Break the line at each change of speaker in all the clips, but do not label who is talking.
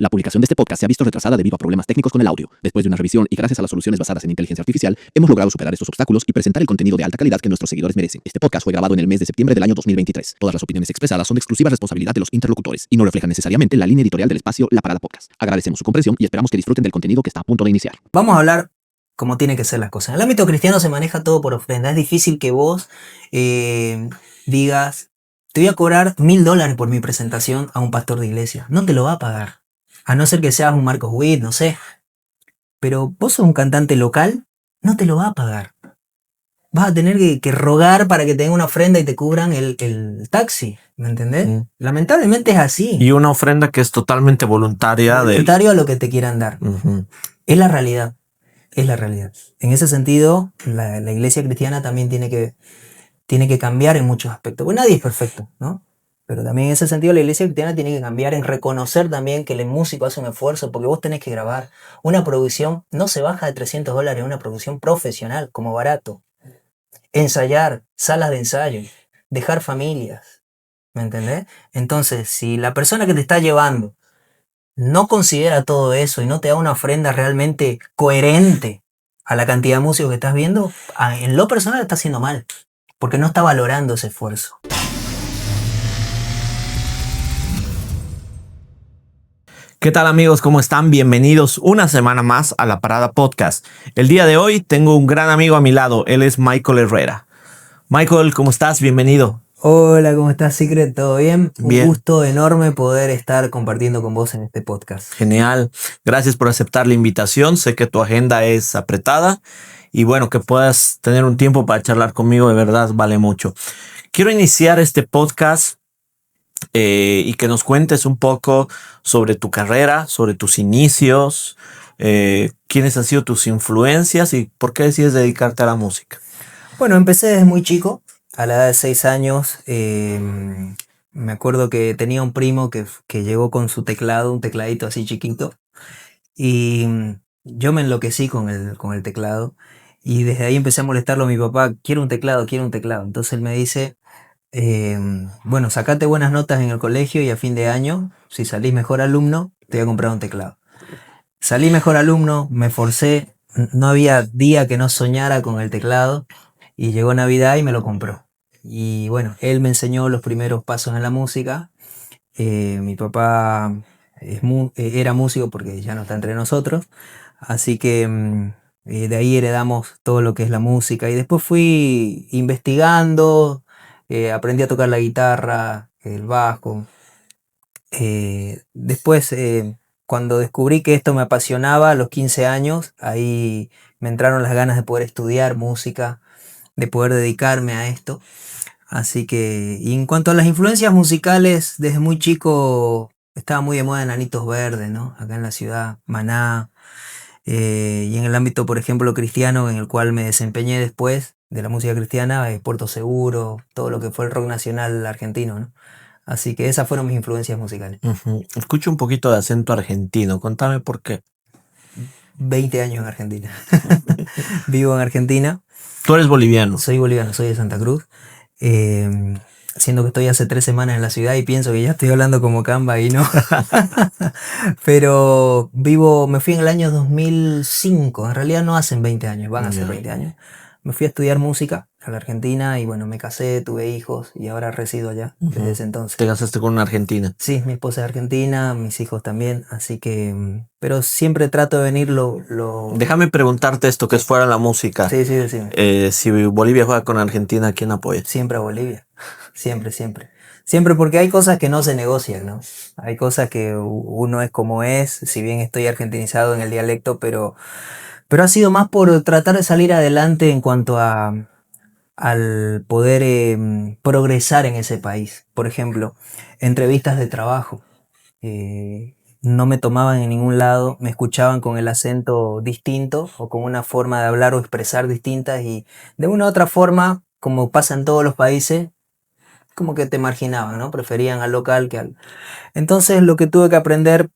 La publicación de este podcast se ha visto retrasada debido a problemas técnicos con el audio. Después de una revisión y gracias a las soluciones basadas en inteligencia artificial, hemos logrado superar estos obstáculos y presentar el contenido de alta calidad que nuestros seguidores merecen. Este podcast fue grabado en el mes de septiembre del año 2023. Todas las opiniones expresadas son de exclusiva responsabilidad de los interlocutores y no reflejan necesariamente la línea editorial del espacio La Parada Podcast. Agradecemos su comprensión y esperamos que disfruten del contenido que está a punto de iniciar.
Vamos a hablar cómo tienen que ser las cosas. En el ámbito cristiano se maneja todo por ofrenda. Es difícil que vos digas, te voy a cobrar $1.000 por mi presentación a un pastor de iglesia. No te lo va a pagar. A no ser que seas un Marcos Witt, no sé. Pero vos sos un cantante local, no te lo va a pagar. Vas a tener que rogar para que te den una ofrenda y te cubran el taxi. ¿Me entendés? Lamentablemente es así.
Y una ofrenda que es totalmente voluntaria.
Voluntario a lo que te quieran dar. Es la realidad. Es la realidad. En ese sentido, la iglesia cristiana también tiene que cambiar en muchos aspectos. Pues nadie es perfecto, ¿no? Pero también en ese sentido la iglesia cristiana tiene que cambiar en reconocer también que el músico hace un esfuerzo, porque vos tenés que grabar. Una producción no se baja de $300, una producción profesional, como barato. Ensayar, salas de ensayo, dejar familias, ¿me entendés? Entonces, si la persona que te está llevando no considera todo eso y no te da una ofrenda realmente coherente a la cantidad de músicos que estás viendo, en lo personal está haciendo mal, porque no está valorando ese esfuerzo.
¿Qué tal, amigos? ¿Cómo están? Bienvenidos una semana más a La Parada Podcast. El día de hoy tengo un gran amigo a mi lado. Él es Michael Herrera. Michael, ¿cómo estás? Bienvenido.
Hola, ¿cómo estás, Secret? ¿Todo bien?
Bien.
Un gusto enorme poder estar compartiendo con vos en este podcast.
Genial. Gracias por aceptar la invitación. Sé que tu agenda es apretada y bueno, que puedas tener un tiempo para charlar conmigo, de verdad vale mucho. Quiero iniciar este podcast y que nos cuentes un poco sobre tu carrera, sobre tus inicios, quiénes han sido tus influencias y por qué decides dedicarte a la música.
Bueno, empecé desde muy chico, a la edad de 6 años. Me acuerdo que tenía un primo que llegó con su teclado, un tecladito así chiquito, y yo me enloquecí con el teclado, y desde ahí empecé a molestarlo a mi papá: quiero un teclado, quiero un teclado. Entonces él me dice: bueno, sacate buenas notas en el colegio y a fin de año, si salís mejor alumno, te voy a comprar un teclado. Salí mejor alumno, me esforcé, no había día que no soñara con el teclado, y llegó Navidad y me lo compró. Y bueno, él me enseñó los primeros pasos en la música. Mi papá era músico porque ya no está entre nosotros, así que de ahí heredamos todo lo que es la música. Y después fui investigando, aprendí a tocar la guitarra, el bajo. Después, cuando descubrí que esto me apasionaba a los 15 años, ahí me entraron las ganas de poder estudiar música, de poder dedicarme a esto. Así que, y en cuanto a las influencias musicales, desde muy chico estaba muy de moda Enanitos Verdes, ¿no? Acá en la ciudad, Maná. Y en el ámbito, por ejemplo, cristiano, en el cual me desempeñé después de la música cristiana, Puerto Seguro, todo lo que fue el rock nacional argentino, ¿no? Así que esas fueron mis influencias musicales.
Escucho un poquito de acento argentino. Contame por qué.
20 años en Argentina. Vivo en Argentina.
Tú eres boliviano.
Soy boliviano, soy de Santa Cruz. Siendo que estoy hace 3 semanas en la ciudad y pienso que ya estoy hablando como Camba y no. Pero me fui en el año 2005. En realidad no hacen 20 años, van a ser 20 años. Me fui a estudiar música a la Argentina y bueno, me casé, tuve hijos y ahora resido allá desde ese entonces.
¿Te casaste con una argentina?
Sí, mi esposa es argentina, mis hijos también, así que... Pero siempre trato de venir
Déjame preguntarte esto, que es fuera de la música.
Sí, decime.
Si Bolivia juega con Argentina, ¿quién apoya?
Siempre a Bolivia, siempre. Siempre, porque hay cosas que no se negocian, ¿no? Hay cosas que uno es como es, si bien estoy argentinizado en el dialecto, pero ha sido más por tratar de salir adelante en cuanto al poder progresar en ese país. Por ejemplo, entrevistas de trabajo. No me tomaban en ningún lado, me escuchaban con el acento distinto o con una forma de hablar o expresar distintas, y de una u otra forma, como pasa en todos los países, como que te marginaban, ¿no? Preferían al local que al... Entonces lo que tuve que aprender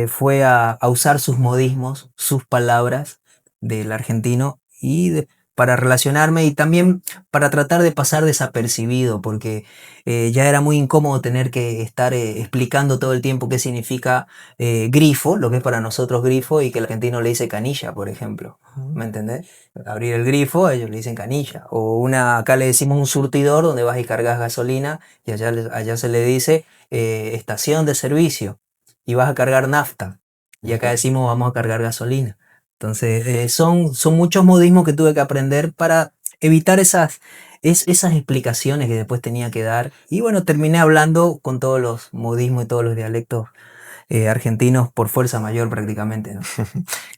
fue a usar sus modismos, sus palabras del argentino, y para relacionarme y también para tratar de pasar desapercibido, porque ya era muy incómodo tener que estar explicando todo el tiempo qué significa grifo, lo que es para nosotros grifo, y que el argentino le dice canilla, por ejemplo. ¿Me entendés? Abrir el grifo, ellos le dicen canilla. O acá le decimos un surtidor donde vas y cargas gasolina, y allá se le dice estación de servicio, y vas a cargar nafta. Y acá decimos vamos a cargar gasolina. Entonces, son muchos modismos que tuve que aprender para evitar esas explicaciones que después tenía que dar. Y bueno, terminé hablando con todos los modismos y todos los dialectos argentinos por fuerza mayor prácticamente, ¿no?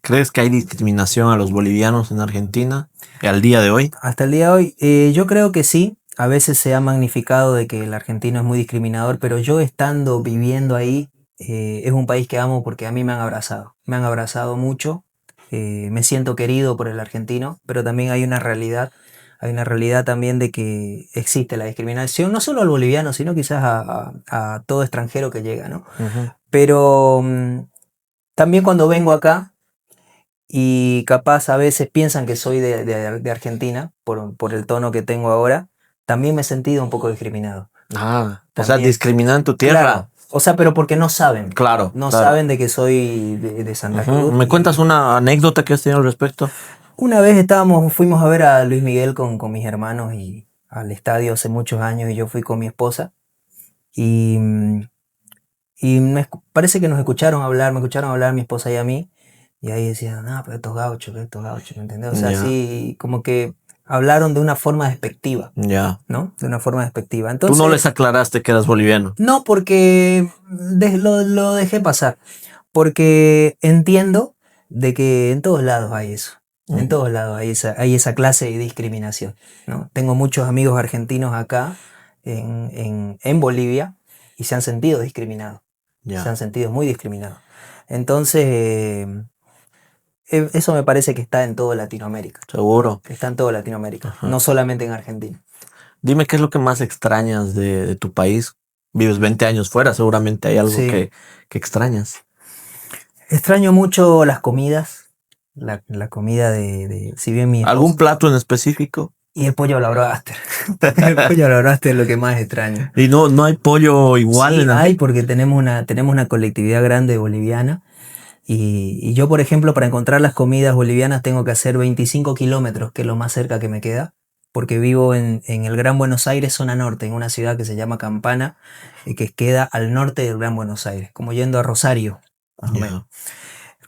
¿Crees que hay discriminación a los bolivianos en Argentina al día de hoy?
Hasta el día de hoy, yo creo que sí. A veces se ha magnificado de que el argentino es muy discriminador, pero yo estando viviendo ahí, es un país que amo porque a mí me han abrazado. Me han abrazado mucho. Me siento querido por el argentino, pero también hay una realidad. Hay una realidad también de que existe la discriminación, no solo al boliviano, sino quizás a todo extranjero que llega, ¿no?
Ujú.
Pero también cuando vengo acá y capaz a veces piensan que soy de Argentina por el tono que tengo ahora, también me he sentido un poco discriminado.
Ah, o sea,
También.
discriminar en tu tierra.
Claro. O sea, pero porque no saben.
Claro,
No
claro.
saben de que soy de Santa
Ujú.
Cruz.
¿Me cuentas una anécdota que has tenido al respecto?
Una vez fuimos a ver a Luis Miguel con mis hermanos y al estadio hace muchos años, y yo fui con mi esposa y, parece que nos escucharon hablar, me escucharon hablar mi esposa y a mí, y ahí decían, pero estos gauchos, ¿me entendés? O sea,
Ya.
así como que hablaron de una forma despectiva,
Ya.
¿no? De una forma despectiva.
Tú
Entonces,
no les aclaraste que eras boliviano.
no, porque lo dejé pasar, porque entiendo de que en todos lados hay eso. En todos lados hay esa clase de discriminación, ¿no? Tengo muchos amigos argentinos acá en Bolivia y se han sentido discriminados.
Ya.
Se han sentido muy discriminados. Entonces, eso me parece que está en toda Latinoamérica.
Seguro.
Está en toda Latinoamérica,
Ajá.
no solamente en Argentina.
Dime qué es lo que más extrañas de tu país. Vives 20 años fuera, seguramente hay algo
Sí.
que extrañas.
Extraño mucho las comidas. La comida si bien mi
¿Algún
esposa-
plato en específico?
Y el pollo a la broster. El pollo a la broster es lo que más extraño.
Y no hay pollo igual
Sí,
en
hay, porque tenemos una colectividad grande boliviana. Y yo, por ejemplo, para encontrar las comidas bolivianas tengo que hacer 25 kilómetros, que es lo más cerca que me queda, porque vivo en el Gran Buenos Aires, zona norte, en una ciudad que se llama Campana, que queda al norte del Gran Buenos Aires, como yendo a Rosario, más o
Ya.
menos.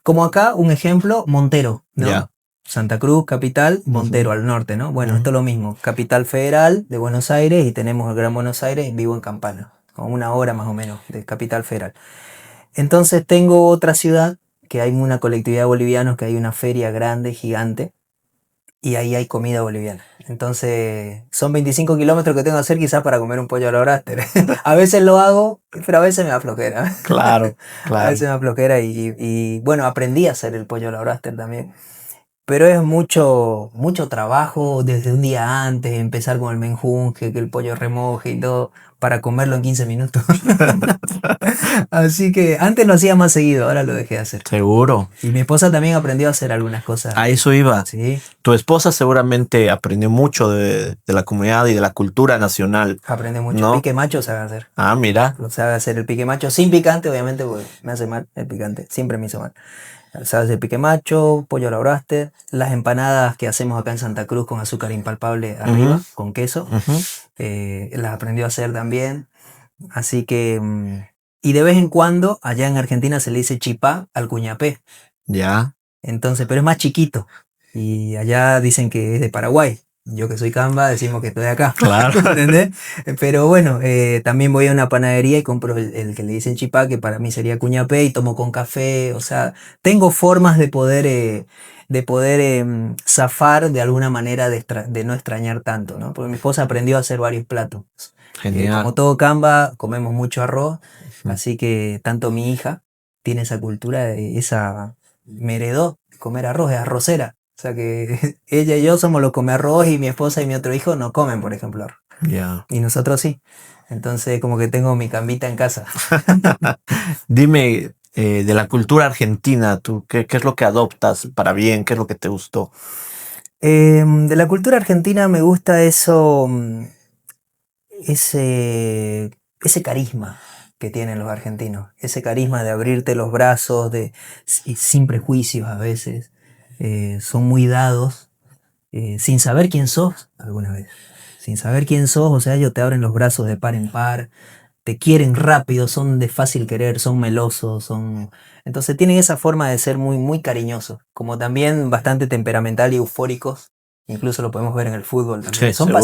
Como acá, un ejemplo, Montero, ¿no?
Ya.
Santa Cruz, capital, Montero,
Ujú.
al norte, ¿no? Bueno,
Ujú.
esto es lo mismo, capital federal de Buenos Aires, y tenemos el Gran Buenos Aires, vivo en Campana, a una hora más o menos de capital federal. Entonces tengo otra ciudad que hay una colectividad de bolivianos, que hay una feria grande, gigante, y ahí hay comida boliviana. Entonces son 25 kilómetros que tengo que hacer quizás para comer un pollo a la braster. A veces lo hago, pero a veces me da flojera.
Claro,
A
claro.
veces me da flojera y bueno, aprendí a hacer el pollo a la braster también. Pero es mucho trabajo desde un día antes, empezar con el menjunje, que el pollo remoje y todo, para comerlo en 15 minutos. Así que antes lo hacía más seguido, ahora lo dejé de hacer.
Seguro.
Y mi esposa también aprendió a hacer algunas cosas.
A eso iba.
Sí,
Tu esposa seguramente aprendió mucho de la comunidad y de la cultura nacional.
aprende mucho.
¿No?
Pique macho sabe hacer.
Ah, mira.
Lo sabe hacer el pique macho sin picante, obviamente, porque me hace mal el picante. Siempre me hizo mal. Sabe hacer pique macho, pollo a la braster, las empanadas que hacemos acá en Santa Cruz con azúcar impalpable arriba,
Ujú.
con queso.
Ujú.
Las aprendió a hacer también. Así que... y de vez en cuando, allá en Argentina se le dice chipá al cuñapé.
Ya.
Entonces, pero es más chiquito. Y allá dicen que es de Paraguay. Yo que soy camba, decimos que estoy de acá.
Claro.
¿Entendés? Pero bueno, también voy a una panadería y compro el que le dicen chipá, que para mí sería cuñapé, y tomo con café. O sea, tengo formas de poder zafar de alguna manera de no extrañar tanto, ¿no? Porque mi esposa aprendió a hacer varios platos.
Genial.
Como todo camba, comemos mucho arroz.
Ujú.
Así que tanto mi hija tiene esa cultura, me heredó comer arroz, es arrocera. O sea que ella y yo somos los come arroz, y mi esposa y mi otro hijo no comen, por ejemplo, arroz.
Ya.
Y nosotros sí. Entonces como que tengo mi cambita en casa.
Dime, de la cultura argentina, ¿tú qué es lo que adoptas para bien? ¿Qué es lo que te gustó?
De la cultura argentina me gusta eso, ese carisma que tienen los argentinos, ese carisma de abrirte los brazos, y sin prejuicios a veces, son muy dados, sin saber quién sos alguna vez, sin saber quién sos, o sea, ellos te abren los brazos de par en par, te quieren rápido, son de fácil querer, son melosos, entonces tienen esa forma de ser muy, muy cariñosos, como también bastante temperamental y eufóricos, incluso lo podemos ver en el fútbol también,
Sí,
son
seguro.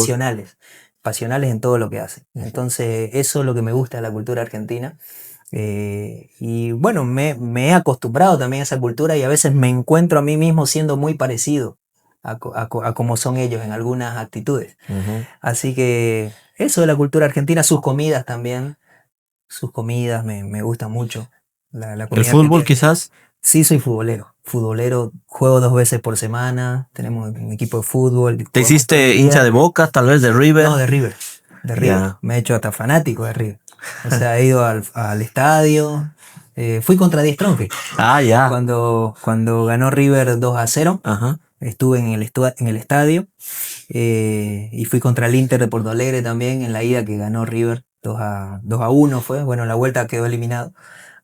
pasionales en todo lo que hacen. Entonces eso es lo que me gusta de la cultura argentina. Y bueno, me he acostumbrado también a esa cultura y a veces me encuentro a mí mismo siendo muy parecido a como son ellos en algunas actitudes.
Ujú.
Así que eso de la cultura argentina, sus comidas también, sus comidas me gustan mucho. La
El
comida
fútbol
argentina.
quizás.
Sí, soy futbolero. Futbolero, juego 2 veces por semana. Tenemos un equipo de fútbol.
¿Te
Jugamos todo el
hiciste hincha de
día.
Boca, tal vez de River?
No, de River. De River.
Ya.
Me he hecho hasta fanático de River. O sea, he ido al estadio. Fui contra Die Strongest.
Ah, ya.
Cuando ganó River 2-0,
Ajá.
estuve en el estadio. Y fui contra el Inter de Porto Alegre también en la ida que ganó River 2-1 fue. Bueno, la vuelta quedó eliminado.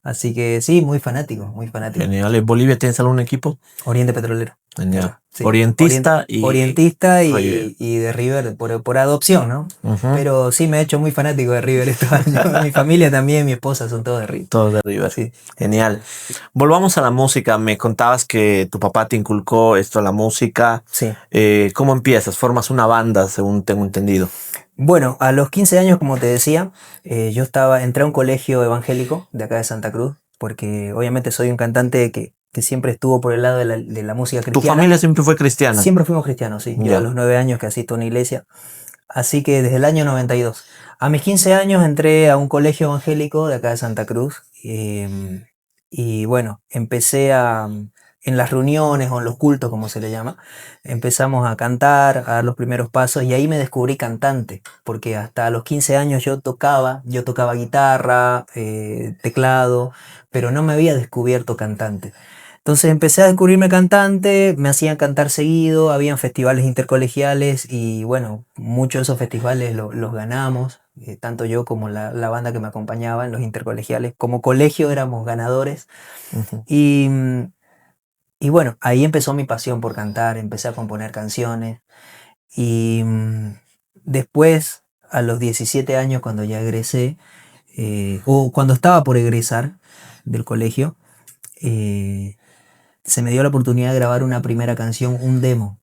Así que sí, muy fanático, muy fanático.
Genial. ¿En Bolivia tienes algún equipo?
Oriente Petrolero.
Genial.
Claro, sí.
Orientista y
Orientista
River.
y de River por adopción, ¿no?
Ujú.
Pero sí me he hecho muy fanático de River estos años. Mi familia también, mi esposa son todos de River.
Todos de River.
Sí,
Genial. Volvamos a la música. Me contabas que tu papá te inculcó esto a la música.
sí.
¿Cómo empiezas? Formas una banda, según tengo entendido.
Bueno, a los 15 años, como te decía, yo entré a un colegio evangélico de acá de Santa Cruz, porque obviamente soy un cantante que siempre estuvo por el lado de la música
¿Tu
cristiana.
familia siempre fue cristiana?
Siempre fuimos cristianos, sí. Yo
Ya.
a los 9 años que asisto a una iglesia. Así que desde el año 92. A mis 15 años entré a un colegio evangélico de acá de Santa Cruz. Y bueno, en las reuniones o en los cultos, como se le llama, empezamos a cantar, a dar los primeros pasos y ahí me descubrí cantante, porque hasta los 15 años yo tocaba guitarra, teclado, pero no me había descubierto cantante. Entonces empecé a descubrirme cantante, me hacían cantar seguido, habían festivales intercolegiales y bueno, muchos de esos festivales los ganamos, tanto yo como la banda que me acompañaba en los intercolegiales. Como colegio éramos ganadores
Ujú.
y, y bueno, ahí empezó mi pasión por cantar, empecé a componer canciones y después, a los 17 años, cuando ya egresé, o cuando estaba por egresar del colegio, eh, se me dio la oportunidad de grabar una primera canción, un demo.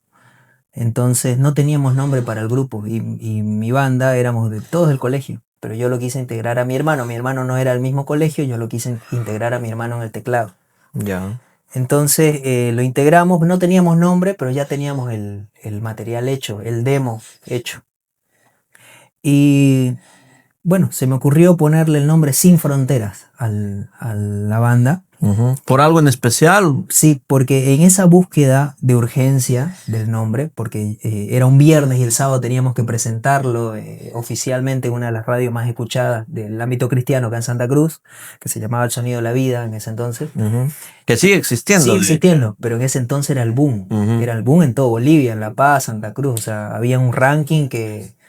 Entonces no teníamos nombre para el grupo y mi banda éramos de todos del colegio, pero yo lo quise integrar a mi hermano. Mi hermano no era del mismo colegio, yo lo quise integrar a mi hermano en el teclado.
Ya.
Entonces lo integramos, no teníamos nombre, pero ya teníamos el material hecho, el demo hecho. Y bueno, se me ocurrió ponerle el nombre Sin Fronteras a la banda.
Ujú. ¿Por algo en especial?
Sí, porque en esa búsqueda de urgencia del nombre, porque era un viernes y el sábado teníamos que presentarlo oficialmente en una de las radios más escuchadas del ámbito cristiano acá en Santa Cruz, que se llamaba El Sonido de la Vida en ese entonces.
Ujú. Que sigue existiendo.
Sigue existiendo, pero en ese entonces era el boom.
Ujú.
Era el boom en todo Bolivia, en La Paz, Santa Cruz. O sea, había un ranking que...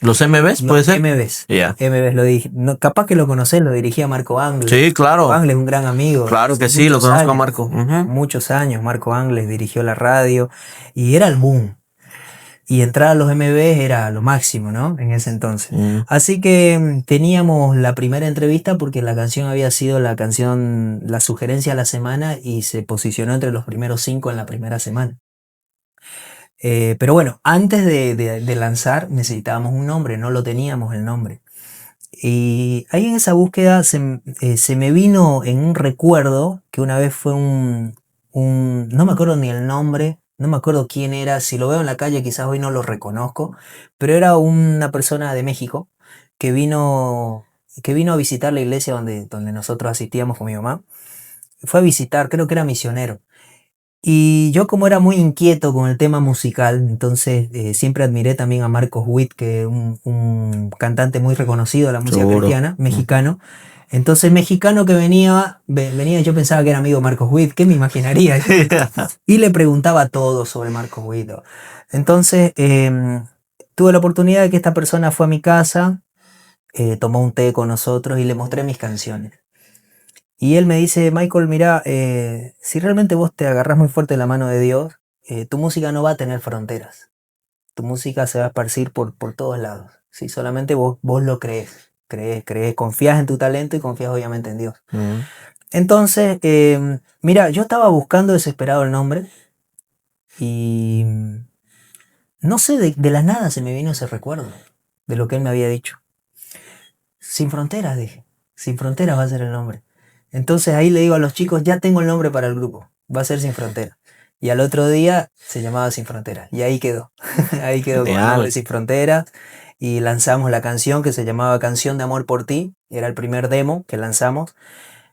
¿Los MBs, puede ser?
MBs.
Ya.
MBs lo dije. No, capaz que lo conocés, lo dirigía Marco Angles.
Sí, claro.
Marco Angles es un gran amigo.
Claro que sí, lo
Muchos
conozco a
años.
Marco. Ujú.
Muchos años Marco Angles dirigió la radio y era el boom. Y entrar a los MBs era lo máximo, ¿no? En ese entonces. Así que teníamos la primera entrevista porque la canción había sido la sugerencia de la semana y se posicionó entre los primeros 5 en la primera semana. Pero bueno, antes de lanzar necesitábamos un nombre, no lo teníamos el nombre. Y ahí en esa búsqueda se me vino en un recuerdo que una vez fue no me acuerdo ni el nombre, no me acuerdo quién era, si lo veo en la calle quizás hoy no lo reconozco, pero era una persona de México que vino a visitar la iglesia donde nosotros asistíamos con mi mamá. Fue a visitar, creo que era misionero. Y yo como era muy inquieto con el tema musical, entonces siempre admiré también a Marcos Witt, que es un cantante muy reconocido de la música
Seguro.
cristiana, mexicano. Entonces mexicano que venía, yo pensaba que era amigo de Marcos Witt, ¿qué me imaginaría? Y le preguntaba todo sobre Marcos Witt. Entonces tuve la oportunidad de que esta persona fue a mi casa, tomó un té con nosotros y le mostré mis canciones. Y él me dice, Michael, mira, si realmente vos te agarrás muy fuerte de la mano de Dios, tu música no va a tener fronteras. Tu música se va a esparcir por todos lados. Si solamente vos lo crees, confías en tu talento y confías obviamente en Dios.
Ujú.
Entonces, mira, yo estaba buscando desesperado el nombre y no sé, de la nada se me vino ese recuerdo de lo que él me había dicho. Sin fronteras, dije. Sin fronteras va a ser el nombre. Entonces ahí le digo a los chicos, ya tengo el nombre para el grupo. Va a ser Sin Fronteras. Y al otro día se llamaba Sin Fronteras. Y ahí quedó. Ahí quedó con el nombre
Genial.
Sin Fronteras. Y lanzamos la canción que se llamaba Canción de Amor por Ti. Era el primer demo que lanzamos.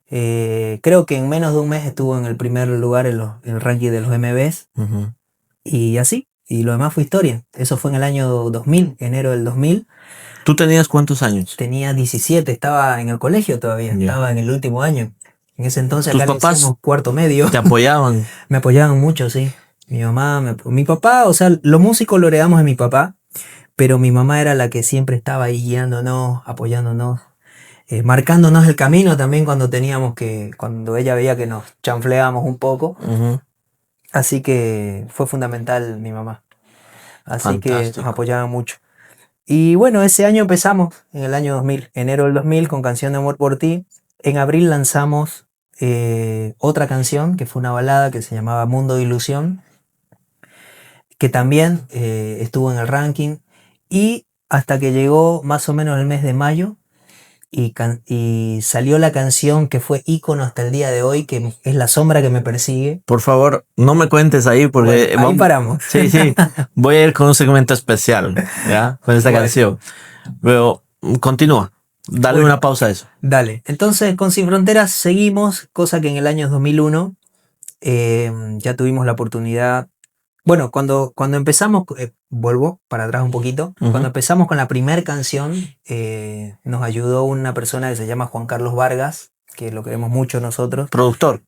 Creo que en menos de un mes estuvo en el primer lugar en el ranking de los MVs.
Ujú.
Y así. Y lo demás fue historia. Eso fue en el año 2000, enero del 2000.
¿Tú tenías cuántos años?
Tenía 17, estaba en el colegio todavía,
Ya.
estaba en el último año. En ese entonces
¿Tus
acá le
papás
decíamos cuarto medio.
te apoyaban?
Me apoyaban mucho, sí. Mi mamá, mi papá, o sea, lo músico lo heredamos de mi papá, pero mi mamá era la que siempre estaba ahí guiándonos, apoyándonos, marcándonos el camino también cuando ella veía que nos chanfleábamos un poco.
Ujú.
Así que fue fundamental mi mamá. Así que nos
Fantástico.
apoyaban mucho. Y bueno, ese año empezamos, en el año 2000, enero del 2000, con Canción de Amor por Ti. En abril lanzamos otra canción, que fue una balada que se llamaba Mundo de Ilusión, que también estuvo en el ranking. Y hasta que llegó más o menos el mes de mayo, y salió la canción que fue ícono hasta el día de hoy, que es La Sombra que me persigue.
Por favor, no me cuentes ahí porque
Bueno, ahí paramos.
Sí, sí. Voy a ir con un segmento especial, ¿ya? Con esta
Bueno.
canción. Pero continúa. Dale
Bueno.
una pausa a eso.
Dale, entonces con Sin Fronteras seguimos, cosa que en el año 2001 ya tuvimos la oportunidad. Bueno, cuando empezamos, vuelvo para atrás un poquito,
Ujú.
cuando empezamos con la primera canción, nos ayudó una persona que se llama Juan Carlos Vargas, que lo queremos mucho nosotros.
Productor.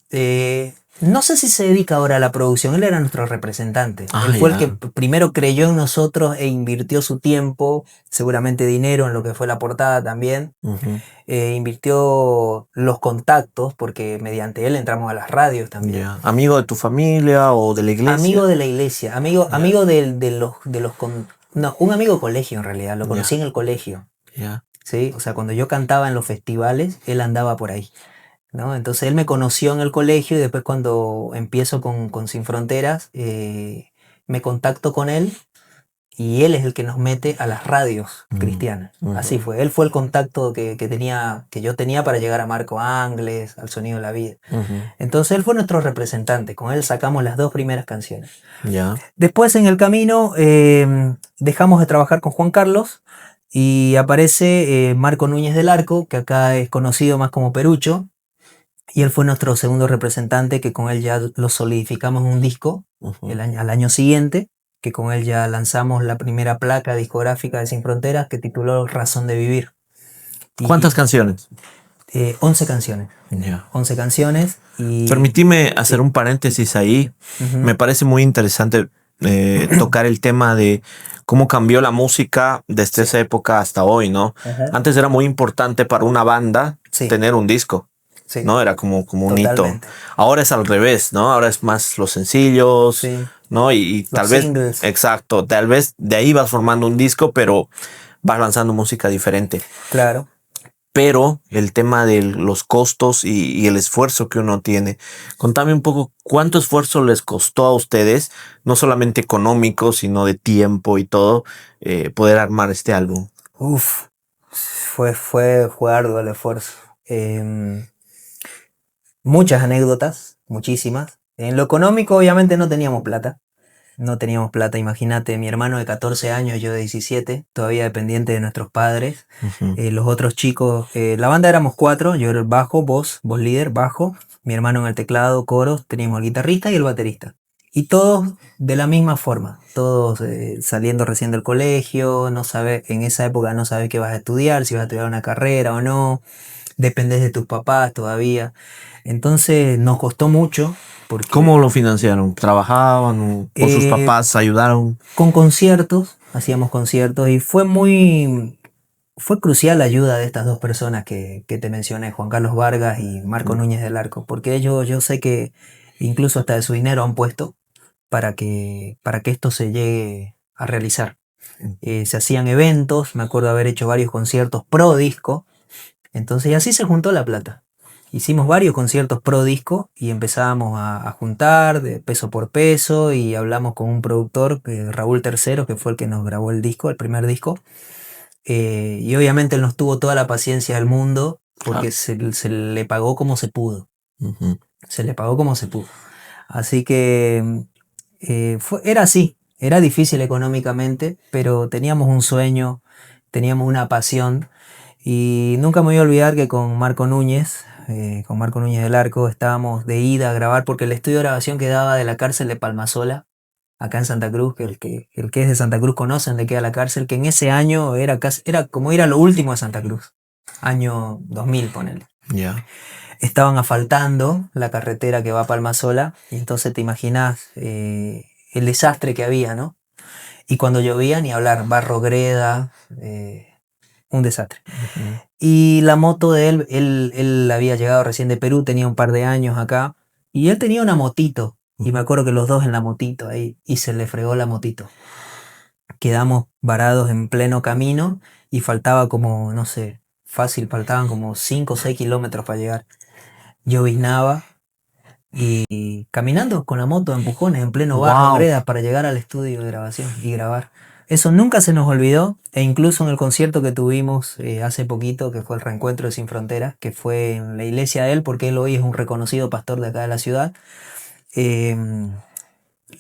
No sé si se dedica ahora a la producción, él era nuestro representante.
Ah,
Él fue
ya.
el que primero creyó en nosotros e invirtió su tiempo, seguramente dinero en lo que fue la portada también.
Ujú.
Invirtió los contactos, porque mediante él entramos a las radios también.
Ya. ¿Amigo de tu familia o de la iglesia?
Amigo de la iglesia, amigo no, un amigo de colegio en realidad, lo
Ya.
conocí en el colegio,
Ya.
¿sí? O sea, cuando yo cantaba en los festivales, él andaba por ahí, ¿no? Entonces él me conoció en el colegio y después cuando empiezo con Sin Fronteras, me contacto con él y él es el que nos mete a las radios cristianas.
Ujú.
Así fue, él fue el contacto que yo tenía para llegar a Marco Angles, al Sonido de la Vida.
Ujú.
Entonces él fue nuestro representante, con él sacamos las 2 primeras canciones.
Ya.
Después en el camino dejamos de trabajar con Juan Carlos y aparece Marco Núñez del Arco, que acá es conocido más como Perucho, y él fue nuestro segundo representante, que con él ya lo solidificamos en un disco
Ujú.
al año siguiente, que con él ya lanzamos la primera placa discográfica de Sin Fronteras, que tituló Razón de Vivir. Y,
¿Cuántas canciones?
11 canciones.
Ya.
11 canciones y...
Permitime hacer
sí.
un paréntesis ahí.
Ujú.
Me parece muy interesante tocar el tema de cómo cambió la música desde esa época hasta hoy, ¿no?
Ajá.
Antes era muy importante para una banda
Sí.
tener un disco,
Sí.
¿no? Era como un hito.
Totalmente.
Ahora es al revés, ¿no? Ahora es más los sencillos,
Sí.
¿no? Y tal
Los
vez,
singles.
exacto, tal vez de ahí vas formando un disco, pero vas lanzando música diferente.
Claro.
Pero el tema de los costos y el esfuerzo que uno tiene. Contame un poco cuánto esfuerzo les costó a ustedes, no solamente económico, sino de tiempo y todo, poder armar este álbum.
Uf, fue arduo el esfuerzo. Muchas anécdotas, muchísimas. En lo económico, obviamente, no teníamos plata. no teníamos plata, imagínate, mi hermano de 14 años, yo de 17, todavía dependiente de nuestros padres.
Ujú.
Los otros chicos, la banda éramos 4, yo era el bajo, voz líder, bajo, mi hermano en el teclado, coros, teníamos el guitarrista y el baterista. Y todos de la misma forma, todos saliendo recién del colegio, no sabes, en esa época no sabes qué vas a estudiar, si vas a estudiar una carrera o no, dependes de tus papás todavía. Entonces nos costó mucho porque
¿Cómo lo financiaron? ¿Trabajaban o sus papás ayudaron?
con conciertos, hacíamos conciertos y fue crucial la ayuda de estas dos personas que te mencioné, Juan Carlos Vargas y Marco Núñez del Arco, porque ellos yo sé que incluso hasta de su dinero han puesto para que esto se llegue a realizar. Se hacían eventos, me acuerdo haber hecho varios conciertos pro disco, entonces y así se juntó la plata. Hicimos varios conciertos pro disco y empezábamos a juntar de peso por peso y hablamos con un productor, Raúl Tercero, que fue el que nos grabó el disco, el primer disco. Y obviamente él nos tuvo toda la paciencia del mundo porque se le pagó como se pudo.
Ujú.
Se le pagó como se pudo. Así que era así, era difícil económicamente, pero teníamos un sueño, teníamos una pasión y nunca me voy a olvidar que con Marco Núñez del Arco, estábamos de ida a grabar porque el estudio de grabación quedaba de la cárcel de Palmasola, acá en Santa Cruz, que el que es de Santa Cruz conoce dónde queda la cárcel, que en ese año era como ir a lo último de Santa Cruz, año 2000, ponele.
Ya.
Estaban asfaltando la carretera que va a Palmasola, y entonces te imaginas el desastre que había, ¿no? Y cuando llovía, ni hablar, barro, greda, un desastre.
Ujú.
Y la moto de él había llegado recién de Perú, tenía un par de años acá, y él tenía una motito, y me acuerdo que los dos en la motito ahí, y se le fregó la motito. Quedamos varados en pleno camino, y faltaba como, no sé, fácil, faltaban como 5 o 6 kilómetros para llegar. Lloviznaba, y caminando con la moto, empujones, en pleno barro,
Wow.
greda, para llegar al estudio de grabación y grabar. Eso nunca se nos olvidó, e incluso en el concierto que tuvimos hace poquito, que fue el Reencuentro de Sin Fronteras, que fue en la iglesia de él, porque él hoy es un reconocido pastor de acá de la ciudad, eh,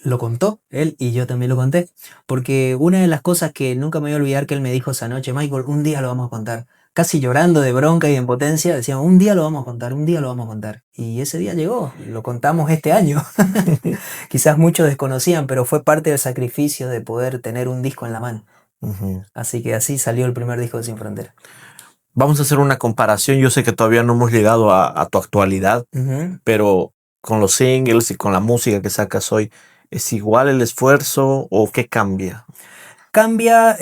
lo contó él y yo también lo conté, porque una de las cosas que nunca me voy a olvidar que él me dijo esa noche: Michael, un día lo vamos a contar. Casi llorando de bronca y de impotencia, decíamos, un día lo vamos a contar, un día lo vamos a contar. Y ese día llegó, lo contamos este año. Quizás muchos desconocían, pero fue parte del sacrificio de poder tener un disco en la mano.
Ujú.
Así que así salió el primer disco de Sin Frontera.
Vamos a hacer una comparación. Yo sé que todavía no hemos llegado a tu actualidad,
Ujú.
pero con los singles y con la música que sacas hoy, ¿es igual el esfuerzo o qué cambia?
Cambia,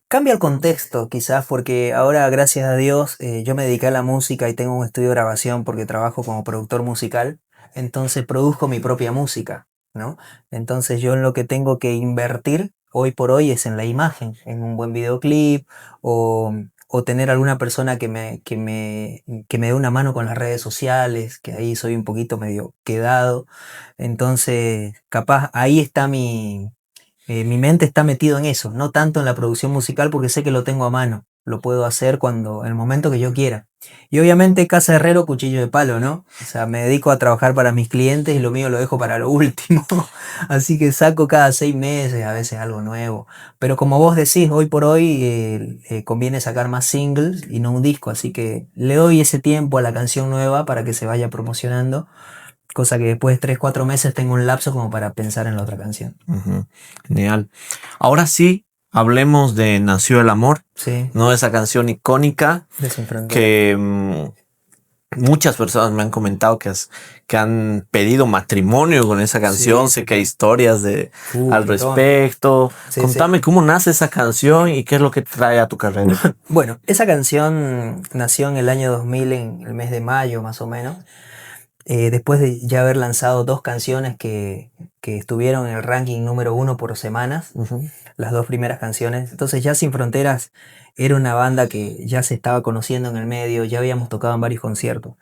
cambia el contexto, quizás, porque ahora, gracias a Dios, yo me dediqué a la música y tengo un estudio de grabación porque trabajo como productor musical. Entonces produzco mi propia música, ¿no? Entonces yo en lo que tengo que invertir hoy por hoy es en la imagen, en un buen videoclip o tener alguna persona que me dé una mano con las redes sociales, que ahí soy un poquito medio quedado. Entonces, capaz ahí está mi mente está metido en eso, no tanto en la producción musical porque sé que lo tengo a mano. Lo puedo hacer en el momento que yo quiera. Y obviamente casa de herrero, cuchillo de palo, ¿no? O sea, me dedico a trabajar para mis clientes y lo mío lo dejo para lo último. Así que saco cada 6 meses, a veces algo nuevo. Pero como vos decís, hoy por hoy conviene sacar más singles y no un disco. Así que le doy ese tiempo a la canción nueva para que se vaya promocionando. Cosa que después de 3, 4 meses tengo un lapso como para pensar en la otra canción.
Ujú. Genial. Ahora sí, hablemos de Nació el Amor,
Sí,
¿no? Esa canción icónica
de Sin Frontera.
que muchas personas me han comentado que han pedido matrimonio con esa canción.
Sí,
Sé que hay historias al
montón.
respecto.
Sí, sí.
Contame cómo nace esa canción y qué es lo que trae a tu carrera.
Bueno, esa canción nació en el año 2000, en el mes de mayo más o menos, después de ya haber lanzado 2 canciones que estuvieron en el ranking número 1 por semanas,
Ujú.
las 2 primeras canciones. Entonces ya Sin Fronteras era una banda que ya se estaba conociendo en el medio, ya habíamos tocado en varios conciertos.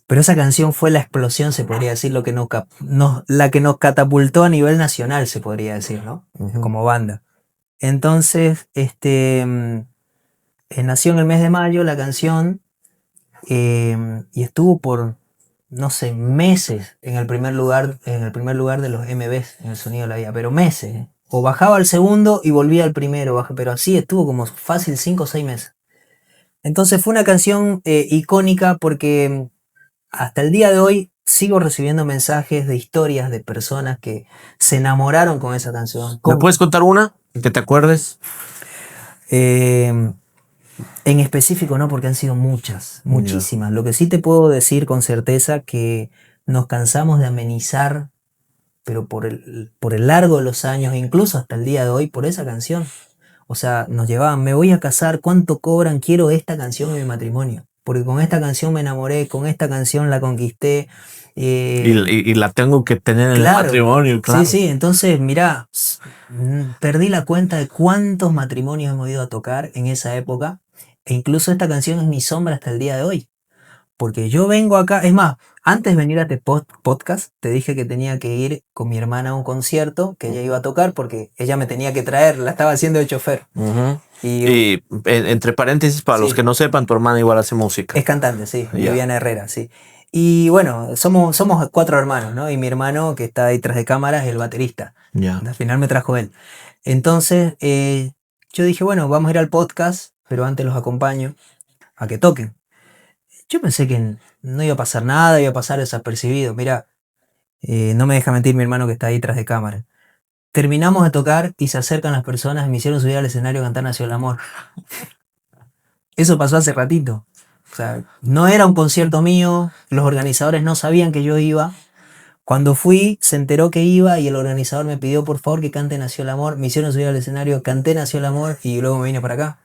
Pero esa canción fue la explosión, se podría decir, la que nos catapultó a nivel nacional, se podría decir, ¿no?
Ujú.
Como banda. Entonces, nació en el mes de mayo la canción y estuvo no sé, meses en el primer lugar de los MVs en el sonido de la vida, pero meses. O bajaba al segundo y volvía al primero, pero así estuvo como fácil 5 o 6 meses. Entonces fue una canción icónica porque hasta el día de hoy sigo recibiendo mensajes de historias de personas que se enamoraron con esa canción.
¿Me puedes contar una que te acuerdes?
En específico no, porque han sido muchas, muchísimas. Lo que sí te puedo decir con certeza que nos cansamos de amenizar, pero por el largo de los años, incluso hasta el día de hoy, por esa canción. O sea, nos llevaban, me voy a casar, ¿cuánto cobran? Quiero esta canción en mi matrimonio. Porque con esta canción me enamoré, con esta canción la conquisté.
Y la tengo que tener en el
Claro,
matrimonio, claro.
sí, entonces mirá, perdí la cuenta de cuántos matrimonios hemos ido a tocar en esa época. E incluso esta canción es mi sombra hasta el día de hoy. Porque yo vengo acá, es más, antes de venir a este podcast, te dije que tenía que ir con mi hermana a un concierto que ella iba a tocar porque ella me tenía que traer, la estaba haciendo de chofer.
Ujú. Y entre paréntesis, para los que no sepan, tu hermana igual hace música.
Es cantante, sí, Viviana Herrera, sí. Y bueno, somos 4 hermanos, ¿no? Y mi hermano, que está ahí tras de cámaras, es el baterista. Al final me trajo él. Entonces, yo dije, bueno, vamos a ir al podcast, pero antes los acompaño a que toquen. Yo pensé que no iba a pasar nada, iba a pasar desapercibido. Mira, no me deja mentir mi hermano que está ahí tras de cámara. Terminamos de tocar y se acercan las personas y me hicieron subir al escenario a cantar Nació el Amor. Eso pasó hace ratito. O sea, no era un concierto mío, los organizadores no sabían que yo iba. Cuando fui, se enteró que iba y el organizador me pidió por favor que cante Nació el Amor. Me hicieron subir al escenario, canté Nació el Amor y luego me vine para acá.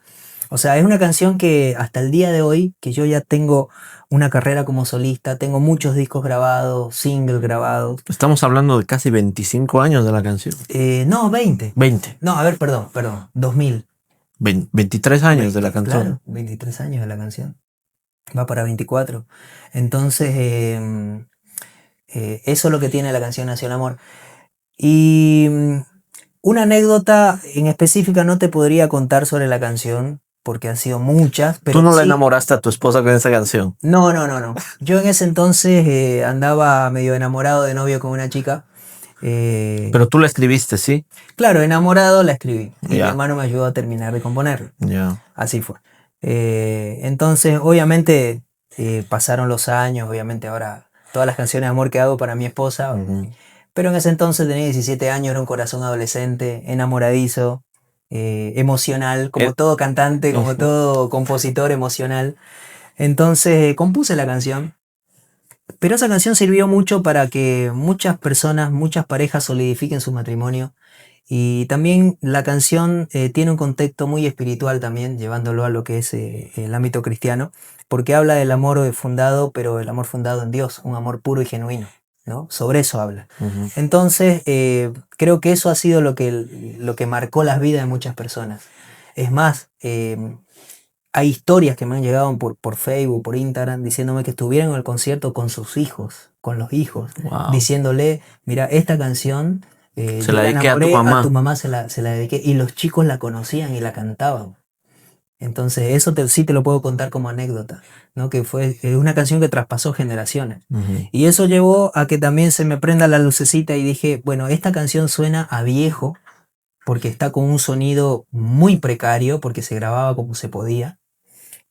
O sea, es una canción que hasta el día de hoy, que yo ya tengo una carrera como solista, tengo muchos discos grabados, singles grabados.
Estamos hablando de casi 25 años de la canción.
No, 20.
20.
No, a ver, perdón, 2000.
23 años de la canción.
Claro, 23 años de la canción. Va para 24. Entonces, eso es lo que tiene la canción Nació el Amor. Y una anécdota en específica no te podría contar sobre la canción, porque han sido muchas. Pero
¿Tú no
sí,
le enamoraste a tu esposa con esa canción?
No. Yo en ese entonces andaba medio enamorado de novio con una chica.
Pero tú la escribiste, ¿sí?
Claro, enamorado la escribí. Y mi hermano me ayudó a terminar de componerla. Así fue. Entonces, obviamente, pasaron los años. Obviamente ahora todas las canciones de amor que hago para mi esposa. Pero en ese entonces tenía 17 años, era un corazón adolescente, enamoradizo. Emocional, como todo cantante, como todo compositor emocional. Entonces compuse la canción, pero esa canción sirvió mucho para que muchas personas, muchas parejas solidifiquen su matrimonio. Y también la canción tiene un contexto muy espiritual también, llevándolo a lo que es el ámbito cristiano, porque habla del amor fundado, pero el amor fundado en Dios, un amor puro y genuino, ¿no? Sobre eso habla. Entonces, creo que eso ha sido lo que marcó las vidas de muchas personas. Es más, hay historias que me han llegado por Facebook, por Instagram, diciéndome que estuvieron en el concierto con sus hijos, con los hijos, diciéndole, mira, esta canción
se la dediqué a tu mamá.
Se la dediqué, y los chicos la conocían y la cantaban. Entonces eso sí te lo puedo contar como anécdota, ¿no? Que fue una canción que traspasó generaciones. Y eso llevó a que también se me prenda la lucecita y dije, bueno, esta canción suena a viejo porque está con un sonido muy precario, porque se grababa como se podía.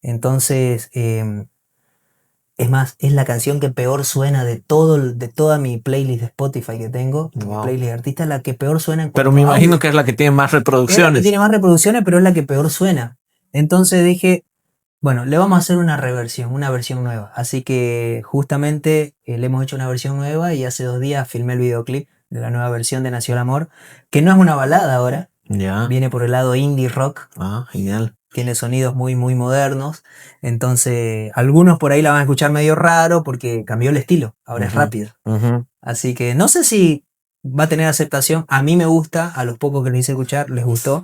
Entonces, es más, es la canción que peor suena de toda mi playlist de Spotify que tengo, mi playlist de artistas, la que peor suena.
Pero me imagino que es la que tiene más reproducciones.
Es la que tiene más reproducciones, pero es la que peor suena. Entonces dije, bueno, le vamos a hacer una versión nueva. Así que justamente le hemos hecho una versión nueva y hace 2 días filmé el videoclip de la nueva versión de Nació el Amor, que no es una balada ahora, viene por el lado indie rock.
Genial.
Tiene sonidos muy, muy modernos. Entonces, algunos por ahí la van a escuchar medio raro porque cambió el estilo. Ahora es rápido. Así que no sé si va a tener aceptación. A mí me gusta, a los pocos que lo hice escuchar les gustó.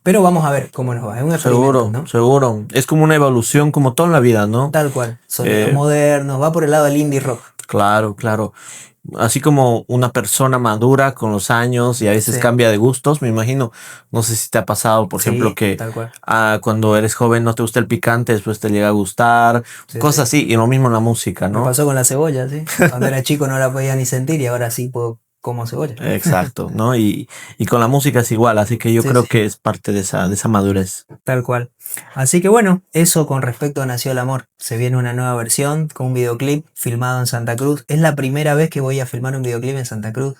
Pero vamos a ver cómo nos va. Es un experimento, ¿no?
Seguro. Es como una evolución, como todo en la vida, ¿no?
Tal cual. Sonidos modernos. Va por el lado del indie rock.
Claro. así como una persona madura con los años y a veces
Sí.
cambia de gustos, me imagino. No sé si te ha pasado, por
Sí,
ejemplo, que
tal cual.
cuando eres joven no te gusta el picante, después te llega a gustar,
Sí,
cosas
sí.
así. Y lo mismo en la música,
Me
¿no?
pasó con la cebolla, ¿sí? Cuando era chico no la podía ni sentir y ahora sí puedo como cebolla.
Exacto, ¿no? Y con la música es igual, así que yo
Sí,
creo
sí.
que es parte de esa madurez.
Tal cual. Así que bueno, eso con respecto a Nació el Amor. Se viene una nueva versión con un videoclip filmado en Santa Cruz. Es la primera vez que voy a filmar un videoclip en Santa Cruz.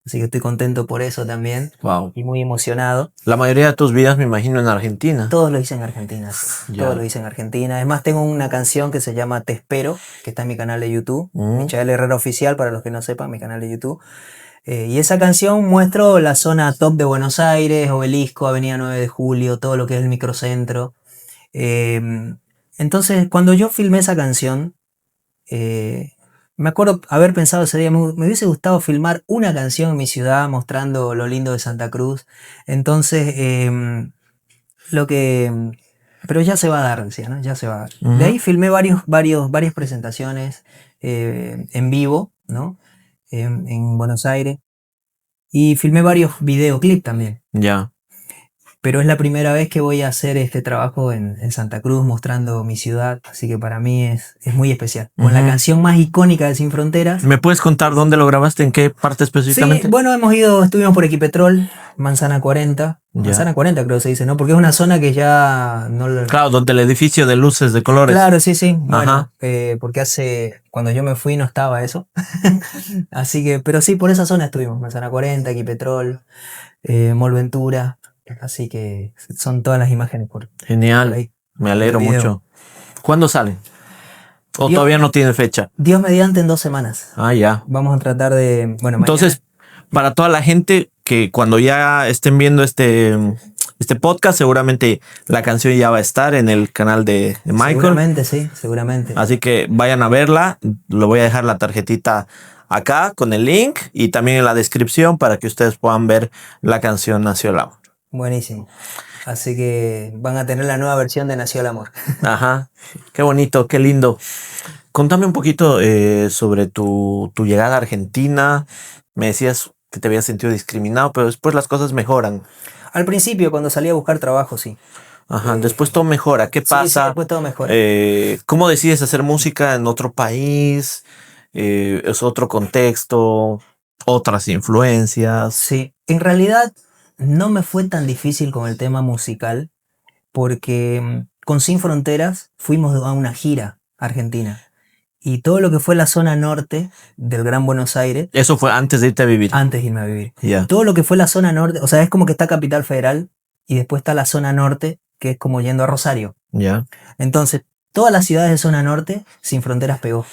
Así que estoy contento por eso también
Wow.
y muy emocionado.
La mayoría de tus videos me imagino en Argentina.
Todo lo hice en Argentina, sí.
Ya.
Todo lo hice en Argentina. Además tengo una canción que se llama Te Espero, que está en mi canal de YouTube. Michael Herrera Oficial, para los que no sepan, mi canal de YouTube. Y esa canción muestro la zona top de Buenos Aires, Obelisco, Avenida 9 de Julio, todo lo que es el microcentro. Entonces, cuando yo filmé esa canción, me acuerdo haber pensado ese día, me hubiese gustado filmar una canción en mi ciudad mostrando lo lindo de Santa Cruz. Entonces, lo que... Pero ya se va a dar, decía, ¿no? Ya se va a dar. De ahí filmé varias presentaciones en vivo, ¿no? En Buenos Aires. Y filmé varios videoclips también.
Ya.
Pero es la primera vez que voy a hacer este trabajo en Santa Cruz mostrando mi ciudad, así que para mí es muy especial. Con la canción más icónica de Sin Fronteras.
¿Me puedes contar dónde lo grabaste? ¿En qué parte específicamente?
Sí, bueno, estuvimos por Equipetrol, Manzana 40. Manzana 40 creo que se dice, ¿no? Porque es una zona que ya no lo...
Claro, donde el edificio de luces de colores.
Claro, sí, sí. Bueno,
Ajá.
porque cuando yo me fui no estaba eso. Así que, pero sí, por esa zona estuvimos. Manzana 40, Equipetrol, Molventura. Así que son todas las imágenes por
Genial.
ahí.
Me alegro
El video.
mucho. ¿Cuándo sale? ¿O
Dios-
todavía no tiene fecha?
Dios mediante en 2 semanas.
Ah, ya.
Vamos a tratar de... Bueno,
Entonces, para toda la gente que cuando ya estén viendo este podcast, seguramente la canción ya va a estar en el canal de Michael.
Seguramente, sí, seguramente.
Así que vayan a verla. Lo voy a dejar la tarjetita acá con el link y también en la descripción para que ustedes puedan ver la canción Nació el Amor.
Buenísimo. Así que van a tener la nueva versión de Nació el Amor.
Ajá. Qué bonito, qué lindo. Contame un poquito sobre tu llegada a Argentina. Me decías que te habías sentido discriminado, pero después las cosas mejoran.
Al principio, cuando salí a buscar trabajo, sí.
Ajá, después todo mejora. ¿Qué
Sí,
pasa?
sí, después todo mejora.
¿Cómo decides hacer música en otro país? ¿Es otro contexto? ¿Otras influencias?
Sí, en realidad no me fue tan difícil con el tema musical porque con Sin Fronteras fuimos a una gira a Argentina y todo lo que fue la zona norte del Gran Buenos Aires,
Eso fue antes de irte a vivir.
antes de irme a vivir,
Ya.
todo lo que fue la zona norte, o sea, es como que está Capital Federal y después está la zona norte que es como yendo a Rosario.
Ya.
Entonces, todas las ciudades de zona norte, Sin Fronteras pegó.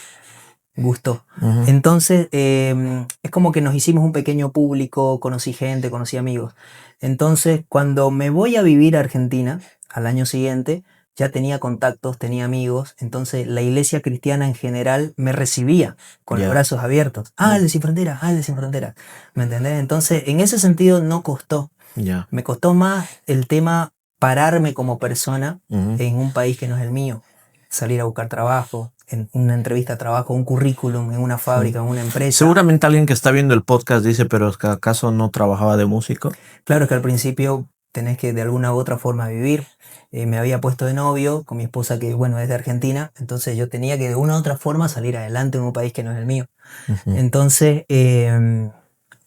Gustó.
Ujú.
Entonces, es como que nos hicimos un pequeño público, conocí gente, conocí amigos. Entonces, cuando me voy a vivir a Argentina, al año siguiente, ya tenía contactos, tenía amigos. Entonces, la iglesia cristiana en general me recibía con
Ya.
los brazos abiertos. Ah, el de Sin Fronteras, ah, el de Sin Fronteras. ¿Me entendés? Entonces, en ese sentido no costó.
Ya.
Me costó más el tema pararme como persona
Ujú.
en un país que no es el mío. Salir a buscar trabajo, en una entrevista de trabajo, un currículum en una fábrica, en una empresa.
Seguramente alguien que está viendo el podcast dice, pero ¿es que acaso no trabajaba de músico?
Claro que al principio tenés que de alguna u otra forma vivir. Me había puesto de novio con mi esposa que, bueno, es de Argentina. Entonces yo tenía que de una u otra forma salir adelante en un país que no es el mío. Entonces...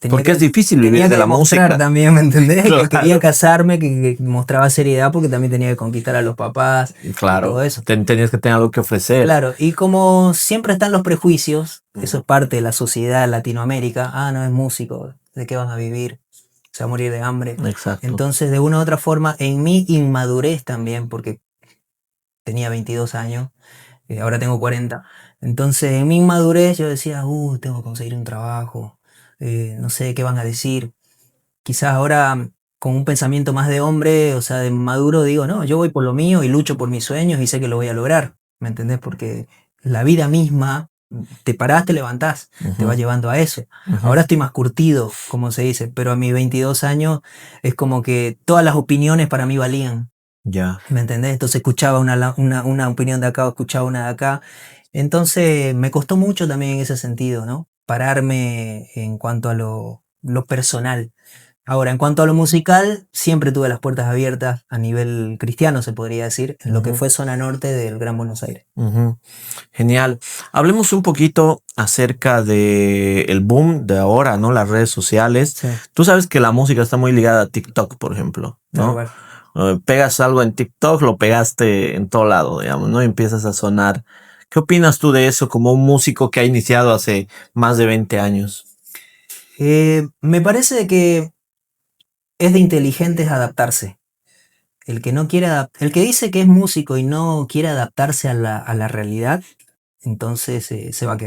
Porque es difícil vivir
tenía
de
que
la
demostrar
música.
también, ¿me entendés?
Claro.
Que quería casarme, que mostraba seriedad porque también tenía que conquistar a los papás.
Claro,
todo eso.
tenías que tener algo que ofrecer.
Claro, y como siempre están los prejuicios, eso es parte de la sociedad Latinoamérica. Ah, no es músico, ¿de qué van a vivir? Se va a morir de hambre.
Exacto.
Entonces, de una u otra forma, en mi inmadurez también, porque tenía 22 años, ahora tengo 40. Entonces, en mi inmadurez yo decía, tengo que conseguir un trabajo, no sé qué van a decir. Quizás ahora con un pensamiento más de hombre, o sea, de maduro, digo, no, yo voy por lo mío y lucho por mis sueños y sé que lo voy a lograr, ¿me entendés? Porque la vida misma, te parás, te levantás, te va llevando a eso. Ahora estoy más curtido, como se dice, pero a mis 22 años es como que todas las opiniones para mí valían,
Ya.
¿me entendés? Entonces escuchaba una opinión de acá o escuchaba una de acá. Entonces me costó mucho también en ese sentido, ¿no? pararme en cuanto a lo personal. Ahora, en cuanto a lo musical, siempre tuve las puertas abiertas a nivel cristiano, se podría decir, en lo que fue zona norte del Gran Buenos Aires.
Ujú. Genial. Hablemos un poquito acerca de el boom de ahora, ¿no? Las redes sociales.
Sí,
Tú sabes que la música está muy ligada a TikTok, por ejemplo,
tal
¿no?
cual.
Pegas algo en TikTok, lo pegaste en todo lado, digamos, ¿no? Y empiezas a sonar. ¿Qué opinas tú de eso como un músico que ha iniciado hace más de 20 años?
Me parece que es de inteligentes adaptarse. El que no quiere el que dice que es músico y no quiere adaptarse a la realidad, entonces se va a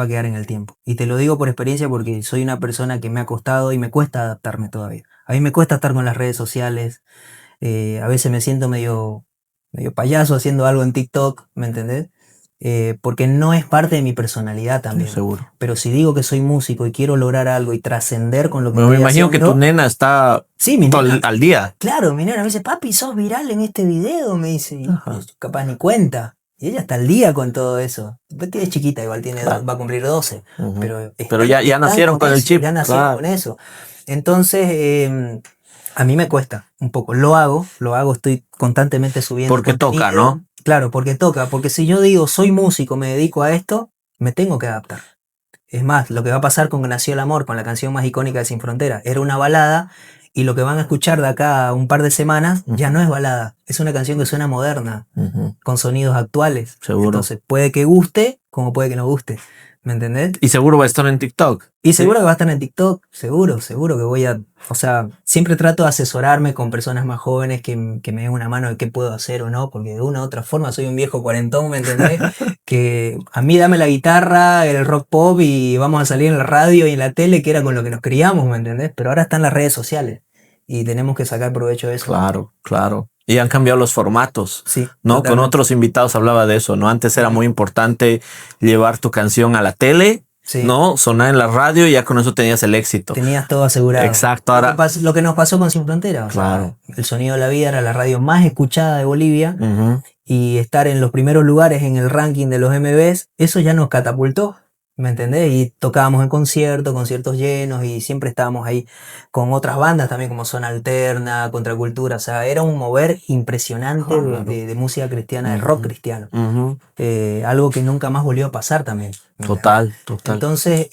quedar en el tiempo. Y te lo digo por experiencia porque soy una persona que me ha costado y me cuesta adaptarme todavía. A mí me cuesta estar con las redes sociales, a veces me siento medio payaso haciendo algo en TikTok, ¿me entendés? Porque no es parte de mi personalidad
Sí,
también.
seguro.
Pero si digo que soy músico y quiero lograr algo y trascender con lo que
Bueno, me
estoy
imagino que tu
haciendo,
nena está
sí, mi
todo
nena,
al día.
claro, mi nena me dice, papi, sos viral en este video, me dice, y
Ajá.
pues, capaz ni cuenta. Y ella está al día con todo eso. Después es chiquita, igual
Claro.
va a cumplir 12,
Ujú.
pero
Pero ya
están
nacieron con el
eso,
chip.
ya nacieron
Claro.
con eso. Entonces, a mí me cuesta un poco. Lo hago, estoy constantemente subiendo
Porque toca,
contenido.
¿no?
Claro, porque toca, porque si yo digo soy músico, me dedico a esto, me tengo que adaptar. Es más, lo que va a pasar con Nació el Amor, con la canción más icónica de Sin Frontera, era una balada y lo que van a escuchar de acá a un par de semanas ya no es balada, es una canción que suena moderna,
Ujú.
con sonidos actuales.
Seguro.
Entonces puede que guste como puede que no guste, ¿me entendés?
Y seguro va a estar en TikTok.
Y seguro que va a estar en TikTok, seguro que voy a... O sea, siempre trato de asesorarme con personas más jóvenes que me den una mano de qué puedo hacer o no, porque de una u otra forma soy un viejo cuarentón, ¿me entendés? Que a mí dame la guitarra, el rock pop y vamos a salir en la radio y en la tele, que era con lo que nos criamos, ¿me entendés? Pero ahora están las redes sociales y tenemos que sacar provecho de eso.
Claro, claro. Y han cambiado los formatos,
Sí,
¿no? Con
totalmente.
otros invitados hablaba de eso, ¿no? Antes era muy importante llevar tu canción a la tele,
Sí.
¿no? Sonar en la radio y ya con eso tenías el éxito.
Tenías todo asegurado.
Exacto,
Lo que,
ahora...
lo que nos pasó con Sin Frontera. O
Claro.
sea, El Sonido de la Vida era la radio más escuchada de Bolivia.
Ujú.
Y estar en los primeros lugares en el ranking de los MVs, eso ya nos catapultó, ¿me entendés? Y tocábamos en conciertos llenos y siempre estábamos ahí con otras bandas también como Zona Alterna, Contracultura, o sea, era un mover impresionante
Claro.
de música cristiana, de rock cristiano,
Ujú.
algo que nunca más volvió a pasar también. ¿me entendés?
Total, total.
Entonces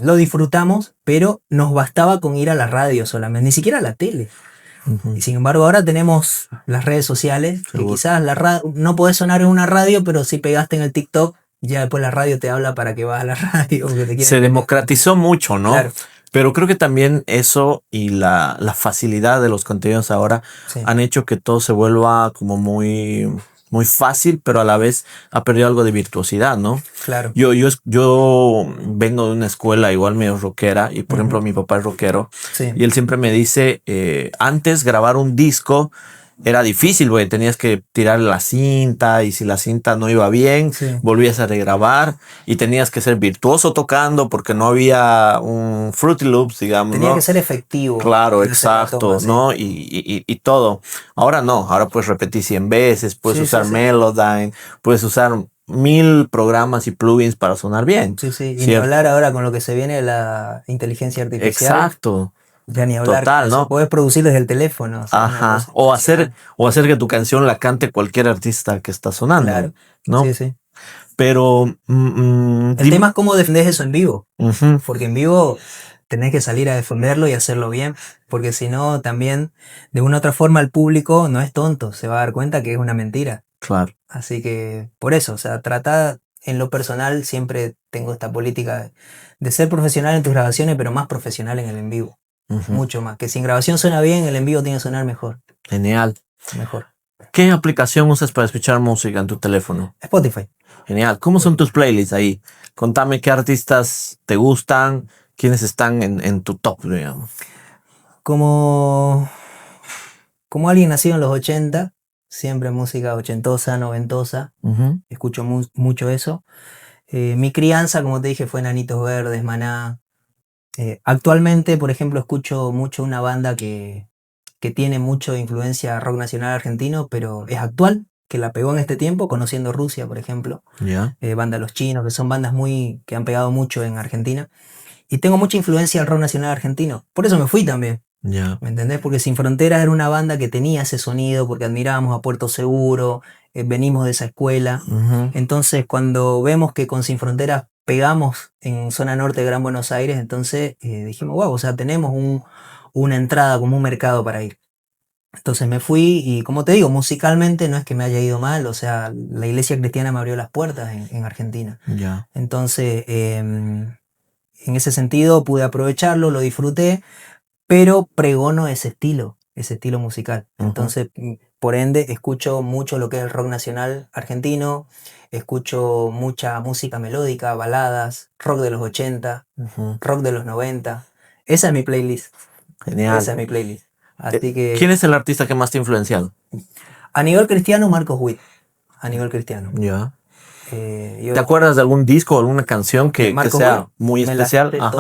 lo disfrutamos, pero nos bastaba con ir a la radio solamente, ni siquiera a la tele.
Ujú.
Y sin embargo, ahora tenemos las redes sociales, que
Seguro.
quizás no podés sonar en una radio, pero si pegaste en el TikTok, ya después la radio te habla para que vas a la radio. Que te quieren
Se
meter.
democratizó mucho, ¿no?
Claro,
Pero creo que también eso y la facilidad de los contenidos ahora
sí,
han hecho que todo se vuelva como muy fácil, pero a la vez ha perdido algo de virtuosidad, ¿no?
claro.
Yo vengo de una escuela igual medio rockera y por
Ujú.
ejemplo mi papá es rockero
Sí,
y él siempre me dice, antes grabar un disco era difícil, güey, tenías que tirar la cinta y si la cinta no iba bien,
sí.
volvías a regrabar y tenías que ser virtuoso tocando porque no había un Fruity Loops, digamos,
Tenía
¿no?
que ser efectivo.
Claro,
en hacer la
exacto,
toma, sí.
¿no? Y todo. Ahora no, ahora puedes repetir 100 veces, puedes
Sí,
usar
sí, sí.
Melodyne, puedes usar 1000 programas y plugins para sonar bien.
Sí, sí. Y ni
¿Cierto?
hablar ahora con lo que se viene de la inteligencia artificial.
Exacto,
Ya ni hablar.
total,
Eso
¿no?
puedes producir desde el teléfono. O sea, una
Ajá.
cosa
O
impresionante.
hacer que tu canción la cante cualquier artista que está sonando,
Claro.
¿no?
Sí, sí.
Pero
El tema es cómo defendés eso en vivo.
Ujú,
Porque en vivo tenés que salir a defenderlo y hacerlo bien, porque si no, también de una u otra forma el público no es tonto, se va a dar cuenta que es una mentira.
claro.
Así que por eso, o sea, trata en lo personal, siempre tengo esta política de ser profesional en tus grabaciones, pero más profesional en el en vivo,
Ujú.
mucho más. Que si en grabación suena bien, el en vivo tiene que sonar mejor,
Genial.
mejor.
¿Qué aplicación usas para escuchar música en tu teléfono?
Spotify.
Genial. ¿Cómo son tus playlists ahí? Contame qué artistas te gustan, quiénes están en tu top, digamos.
Como, como alguien nacido en los 80, siempre música ochentosa, noventosa,
Ujú.
escucho mucho eso. Mi crianza, como te dije, fue Nanitos Verdes, Maná. Actualmente, por ejemplo, escucho mucho una banda que tiene mucho de influencia rock nacional argentino, pero es actual. que la pegó en este tiempo, Conociendo Rusia, por ejemplo.
Ya.
Banda Los Chinos, que son bandas que han pegado mucho en Argentina. Y tengo mucha influencia del rock nacional argentino. Por eso me fui también.
Ya.
¿Me entendés? Porque Sin Fronteras era una banda que tenía ese sonido, porque admirábamos a Puerto Seguro, venimos de esa escuela.
Ujú.
Entonces, cuando vemos que con Sin Fronteras pegamos en zona norte de Gran Buenos Aires, entonces dijimos, wow, o sea, tenemos una entrada como un mercado para ir. Entonces me fui y, como te digo, musicalmente no es que me haya ido mal, o sea, la iglesia cristiana me abrió las puertas en Argentina.
Ya.
Entonces, en ese sentido pude aprovecharlo, lo disfruté, pero pregono ese estilo musical.
Ujú.
Entonces, por ende, escucho mucho lo que es el rock nacional argentino, escucho mucha música melódica, baladas, rock de los 80,
Ujú.
rock de los 90. Esa es mi playlist.
Genial.
Esa es mi playlist. Así que,
¿Quién es el artista que más te ha influenciado?
a nivel cristiano, Marcos Witt. A nivel cristiano.
Ya.
Yo
¿Te acuerdas de algún disco o alguna canción
de
que
Marcos
sea
Witt,
muy
me las
especial?
sé
Ajá.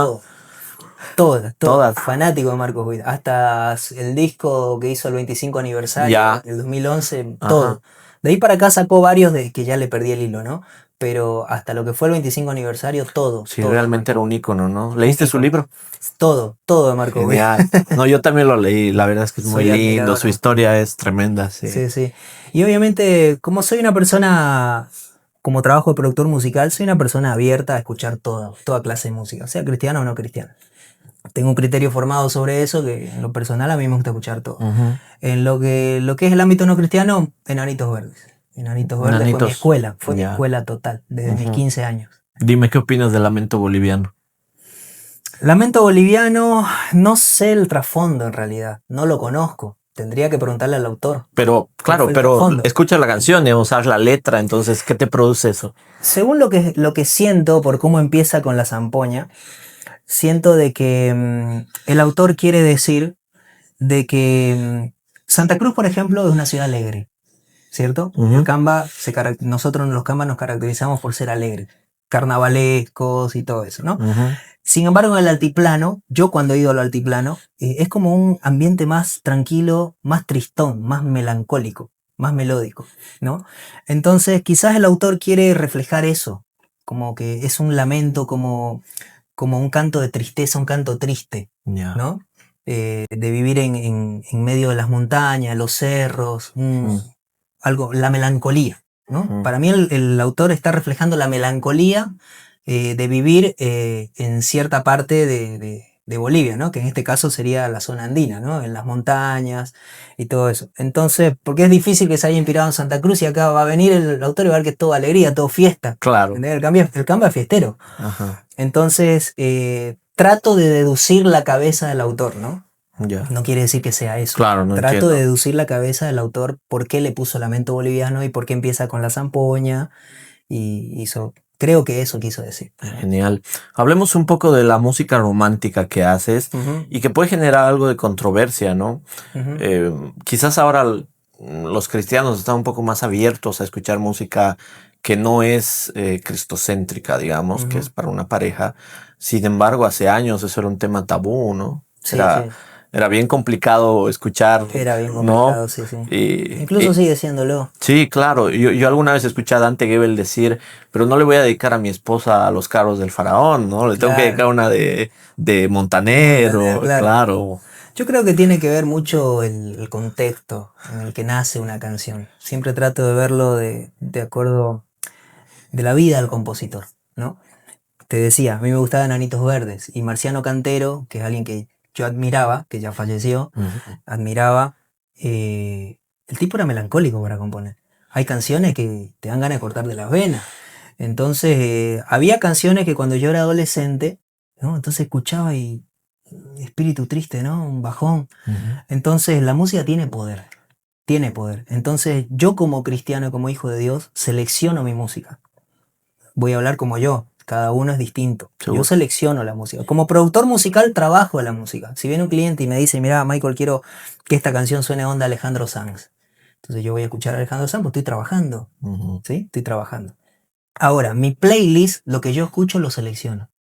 todas.
Todas.
Fanático de Marcos Witt. Hasta el disco que hizo el 25 aniversario,
Ya.
el 2011,
Ajá.
todo. De ahí para acá sacó varios de que ya le perdí el hilo, ¿no? Pero hasta lo que fue el 25 aniversario, todo.
Sí,
todo de
realmente era
Marcos
un
Witt.
ícono, ¿no? ¿Leíste su
ícono.
libro?
Todo de Marcos Witt.
Genial. No, yo también lo leí. La verdad es que es muy
Soy
lindo.
admirador.
Su historia es tremenda, sí.
Sí, sí. Y obviamente, como soy una persona, como trabajo de productor musical, soy una persona abierta a escuchar toda clase de música, sea cristiana o no cristiana. Tengo un criterio formado sobre eso, que en lo personal a mí me gusta escuchar todo.
Ujú.
En lo que es el ámbito no cristiano, Enanitos Verdes. Enanitos Verdes fue mi
Enanitos.
escuela, fue mi
Ya.
escuela total, desde mis
Ujú.
15 años.
Dime, ¿qué opinas del Lamento Boliviano?
Lamento Boliviano, no sé el trasfondo en realidad, no lo conozco. Tendría que preguntarle al autor.
Pero,
¿Cuál
claro,
fue el
pero
trasfondo?
escucha la canción, digamos, sabes la letra, entonces, ¿qué te produce eso?
Según lo que siento por cómo empieza con la zampoña, siento de que el autor quiere decir de que Santa Cruz, por ejemplo, es una ciudad alegre, ¿cierto?
Ujú.
El Camba, nosotros los Cambas nos caracterizamos por ser alegres, carnavalescos y todo eso, ¿no?
Ujú.
Sin embargo, en el altiplano, yo cuando he ido al altiplano, es como un ambiente más tranquilo, más tristón, más melancólico, más melódico, ¿no? Entonces, quizás el autor quiere reflejar eso, como que es un lamento, como un canto de tristeza, un canto triste,
Ya.
¿no? De vivir en medio de las montañas, los cerros, algo, la melancolía, ¿no?
Mm.
Para mí el autor está reflejando la melancolía de vivir en cierta parte de Bolivia, ¿no? Que en este caso sería la zona andina, ¿no? En las montañas y todo eso. Entonces, porque es difícil que se haya inspirado en Santa Cruz y acá va a venir el autor y va a ver que es todo alegría, todo fiesta.
Claro.
¿Entendés? El cambio es fiestero.
Ajá.
Entonces, trato de deducir la cabeza del autor, ¿no?
Ya.
No quiere decir que sea eso.
Claro, no
Trato
entiendo.
de deducir la cabeza del autor, por qué le puso Lamento Boliviano y por qué empieza con la zampoña. Y creo que eso quiso decir.
Genial. Hablemos un poco de la música romántica que haces
Ujú,
y que puede generar algo de controversia, ¿no? Quizás ahora los cristianos están un poco más abiertos a escuchar música que no es cristocéntrica, digamos, que
ujú.
es para una pareja. Sin embargo, hace años eso era un tema tabú, ¿no?
Sí,
Era,
sí.
era bien complicado escuchar,
Era bien
¿no?
complicado, sí, sí.
Y,
Incluso
y-
sigue siéndolo.
sí, claro. Yo alguna vez escuché a Dante Gebel decir, pero no le voy a dedicar a mi esposa a los carros del faraón, ¿no? Le tengo que
Claro.
dedicar una de Montanero,
Montanero, claro.
claro.
Yo creo que tiene que ver mucho el contexto en el que nace una canción. Siempre trato de verlo de acuerdo de la vida del compositor, ¿no? Te decía, a mí me gustaban Enanitos Verdes y Marciano Cantero, que es alguien que yo admiraba, que ya falleció, admiraba, el tipo era melancólico para componer. Hay canciones que te dan ganas de cortar de las venas. Entonces, había canciones que cuando yo era adolescente, ¿no? Entonces escuchaba y espíritu triste, ¿no? Un bajón.
Ujú.
Entonces, la música tiene poder. Tiene poder. Entonces, yo como cristiano, como hijo de Dios, selecciono mi música. Voy a hablar como yo. Cada uno es distinto.
Seguro.
Yo selecciono la música. Como productor musical trabajo la música. Si viene un cliente y me dice, mira, Michael, quiero que esta canción suene onda Alejandro Sanz. Entonces yo voy a escuchar a Alejandro Sanz, pues estoy trabajando.
Ujú.
¿Sí? Estoy trabajando. Ahora, mi playlist, lo que yo escucho, lo selecciono.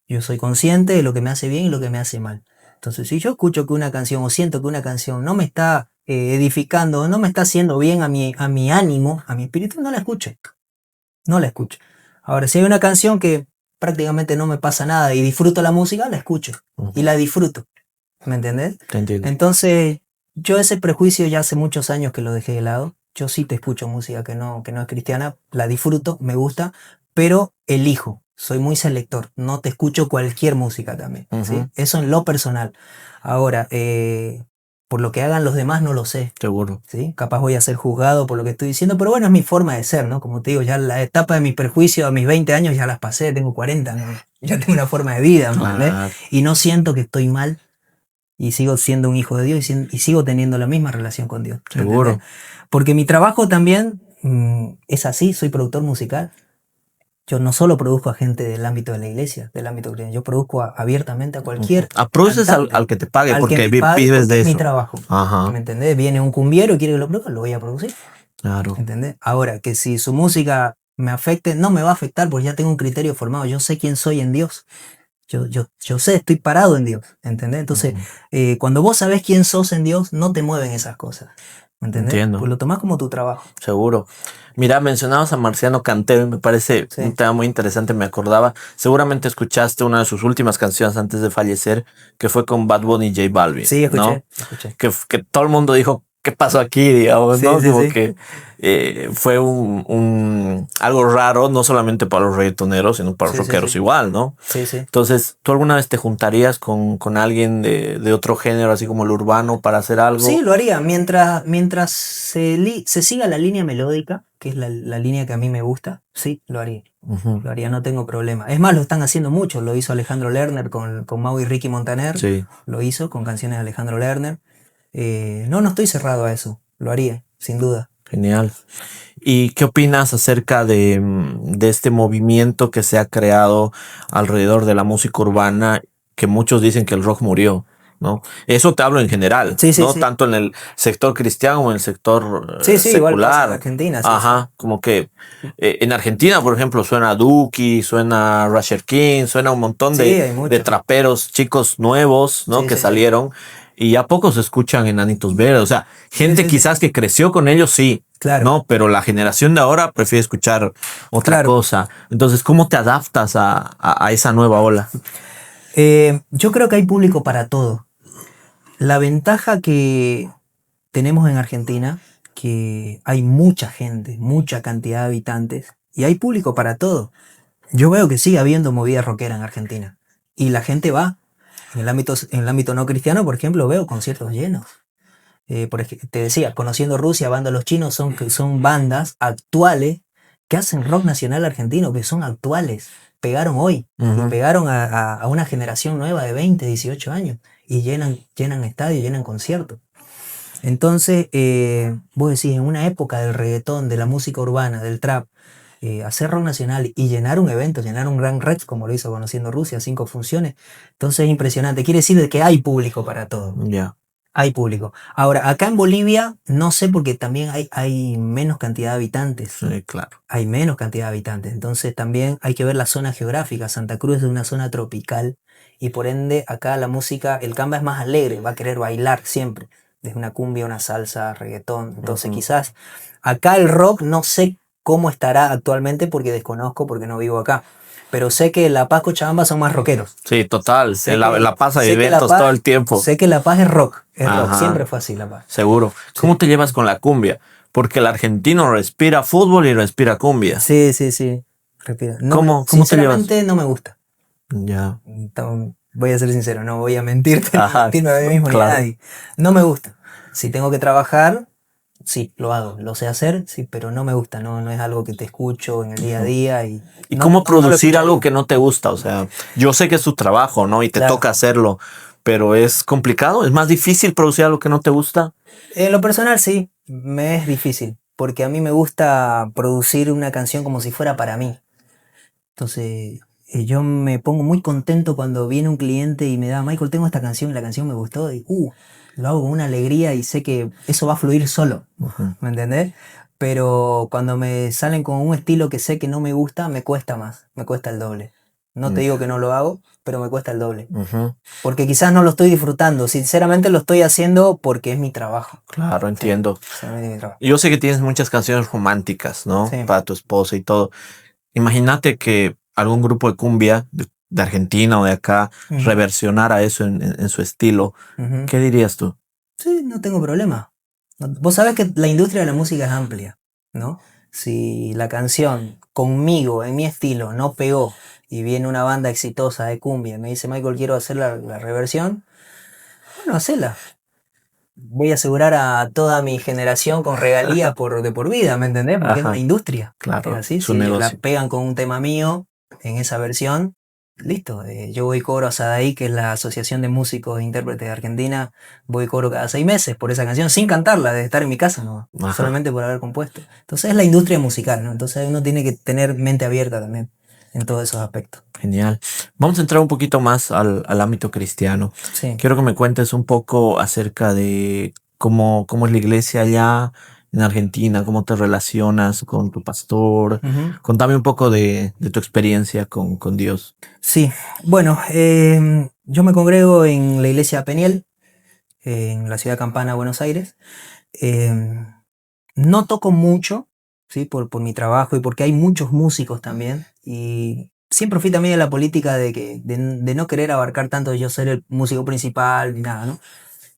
Yo soy consciente de lo que me hace bien y lo que me hace mal. Entonces, si yo escucho que una canción o siento que una canción no me está edificando, no me está haciendo bien a mi ánimo, a mi espíritu, no la escucho. No la escucho. Ahora, si hay una canción que prácticamente no me pasa nada y disfruto la música, la escucho y la disfruto. ¿Me entendés?
Te entiendo.
Entonces, yo ese prejuicio ya hace muchos años que lo dejé de lado. Yo sí te escucho música que no es cristiana, la disfruto, me gusta, pero elijo. Soy muy selector, no te escucho cualquier música también. ¿Sí? Eso en lo personal. Ahora, por lo que hagan los demás no lo sé.
Seguro.
¿Sí? Capaz voy a ser juzgado por lo que estoy diciendo, pero bueno, es mi forma de ser, ¿no? Como te digo, ya la etapa de mi prejuicio a mis 20 años ya las pasé, tengo 40, ¿no? Ya tengo una forma de vida, ¿no? Y no siento que estoy mal y sigo siendo un hijo de Dios y sigo teniendo la misma relación con Dios.
Seguro.
¿Entendés? Porque mi trabajo también es así, soy productor musical. Yo no solo produzco a gente del ámbito de la iglesia, del ámbito cristiano, yo produzco abiertamente a cualquier...
Produces al que te pague
al
porque
que me pague,
vives de
porque es
eso.
mi trabajo.
Ajá.
¿Me entendés? Viene un cumbiero y quiere que lo produzca, lo voy a producir.
Claro.
¿Entendés? Ahora, que si su música me afecte, no me va a afectar porque ya tengo un criterio formado. Yo sé quién soy en Dios. Yo sé, estoy parado en Dios. ¿Entendés? Entonces, cuando vos sabés quién sos en Dios, no te mueven esas cosas. ¿Me entendés?
Entiendo.
Pues lo tomás como tu trabajo.
Seguro. Mira, mencionabas a Marciano Cantero y me parece un tema muy interesante, me acordaba. Seguramente escuchaste una de sus últimas canciones antes de fallecer, que fue con Bad Bunny y J Balvin.
Sí, escuché,
¿no?
escuché.
Que todo el mundo dijo, ¿qué pasó aquí? Digamos,
Sí,
¿no?
sí,
Como
sí.
que fue algo raro, no solamente para los reggaetoneros, sino para los
Sí, sí,
rockeros
sí.
igual, ¿no?
Sí, sí.
Entonces, ¿tú alguna vez te juntarías con alguien de otro género, así como el urbano, para hacer algo?
Sí, lo haría. Mientras se siga la línea melódica, que es la línea que a mí me gusta, sí, lo haría. Lo haría, no tengo problema. Es más, lo están haciendo mucho. Lo hizo Alejandro Lerner con Mau y Ricky Montaner.
Sí.
Lo hizo con canciones de Alejandro Lerner. No estoy cerrado a eso. Lo haría, sin duda.
Genial. ¿Y qué opinas acerca de este movimiento que se ha creado alrededor de la música urbana, que muchos dicen que el rock murió, ¿no? Eso te hablo en general,
Sí, sí,
no
sí.
tanto en el sector cristiano como en el sector
Sí, sí, igual pasa
secular.
en Argentina. Sí,
Ajá, como que en Argentina, por ejemplo, suena Duki, suena Rasher King, suena un montón
Sí,
de
hay mucho.
traperos chicos nuevos, ¿no?
Sí,
que
sí, sí.
salieron. Y ya pocos escuchan Enanitos Verdes. O sea, gente
sí,
quizás que creció con ellos, sí.
Claro.
No, pero la generación de ahora prefiere escuchar otra
Claro.
cosa. Entonces, ¿cómo te adaptas a esa nueva ola?
Yo creo que hay público para todo. La ventaja que tenemos en Argentina, que hay mucha gente, mucha cantidad de habitantes, y hay público para todo. Yo veo que sigue habiendo movida rockera en Argentina. Y la gente va. En el ámbito no cristiano, por ejemplo, veo conciertos llenos. Te decía, Conociendo Rusia, Banda Los Chinos, son bandas actuales que hacen rock nacional argentino, que son actuales. Pegaron hoy. Y pegaron a una generación nueva de 20, 18 años. Y llenan estadios, llenan conciertos. Entonces, vos decís, en una época del reggaetón, de la música urbana, del trap, hacer rock nacional y llenar un evento, llenar un Gran Rex, como lo hizo Conociendo Rusia, 5 funciones, entonces es impresionante. Quiere decir de que hay público para todo.
Ya.
Hay público. Ahora, acá en Bolivia, no sé, porque también hay menos cantidad de habitantes.
Sí, claro.
Hay menos cantidad de habitantes. Entonces también hay que ver la zona geográfica. Santa Cruz es una zona tropical y por ende acá la música, el camba es más alegre, va a querer bailar siempre. Desde una cumbia, una salsa, reggaetón. Entonces quizás acá el rock no sé cómo estará actualmente porque desconozco, porque no vivo acá. Pero sé que La Paz, Cochabamba son más rockeros.
Sí, total.
Sé
En La Paz hay eventos todo el tiempo.
Sé que La Paz es rock. Es rock.
Ajá.
Siempre fue así La Paz.
Seguro. ¿Cómo te llevas con la cumbia? Porque el argentino respira fútbol y respira cumbia.
Sí, sí, sí. Respira. No,
¿Cómo te
sinceramente no me gusta.
Ya.
Voy a ser sincero, no voy a mentirte,
Ajá,
mentirme a mí mismo
claro.
ni a nadie. No me gusta. Si tengo que trabajar, sí, lo hago. Lo sé hacer, sí, pero no me gusta. No es algo que te escucho en el día a día. ¿Y
¿Y cómo
lo
producir
escucharía.
algo que no te gusta? O sea, yo sé que es tu trabajo, ¿no? Y te
Claro.
toca hacerlo, pero es complicado, es más difícil producir algo que no te gusta.
En lo personal, sí, me es difícil. Porque a mí me gusta producir una canción como si fuera para mí. Entonces, yo me pongo muy contento cuando viene un cliente y me da, Michael, tengo esta canción y la canción me gustó. Y lo hago con una alegría y sé que eso va a fluir solo. ¿Me entendés? Pero cuando me salen con un estilo que sé que no me gusta, me cuesta más, me cuesta el doble. No te digo que no lo hago, pero me cuesta el doble.
Ujú.
Porque quizás no lo estoy disfrutando. Sinceramente lo estoy haciendo porque es mi trabajo.
Claro, entiendo.
Solamente mi trabajo.
Y yo sé que tienes muchas canciones románticas, ¿no?
Sí.
Para tu esposa y todo. Imagínate que algún grupo de cumbia de Argentina o de acá
Ujú.
reversionara eso en su estilo.
Ujú.
¿Qué dirías tú?
Sí, no tengo problema. Vos sabés que la industria de la música es amplia, ¿no? Si la canción conmigo, en mi estilo, no pegó y viene una banda exitosa de cumbia y me dice, Michael, quiero hacer la reversión, bueno, hacela. Voy a asegurar a toda mi generación con regalías de por vida, ¿me entendés? Porque es una
Ajá,
industria. Es
claro,
así,
su
si ellos la
negocio.
pegan con un tema mío en esa versión, listo. Yo voy y cobro a SADAI, que es la Asociación de Músicos e Intérpretes de Argentina, voy y cobro cada 6 meses por esa canción, sin cantarla, de estar en mi casa, ¿no?
Ajá.
Solamente por haber compuesto. Entonces es la industria musical, ¿no? Entonces uno tiene que tener mente abierta también en todos esos aspectos.
Genial. Vamos a entrar un poquito más al ámbito cristiano.
Sí.
Quiero que me cuentes un poco acerca de cómo es la iglesia allá en Argentina, cómo te relacionas con tu pastor.
Ujú.
Contame un poco de tu experiencia con Dios.
Sí, bueno, yo me congrego en la iglesia Peniel, en la ciudad campana de Buenos Aires. No toco mucho, ¿sí? Por mi trabajo y porque hay muchos músicos también. Y siempre fui también de la política de no querer abarcar tanto de yo ser el músico principal ni nada, ¿no?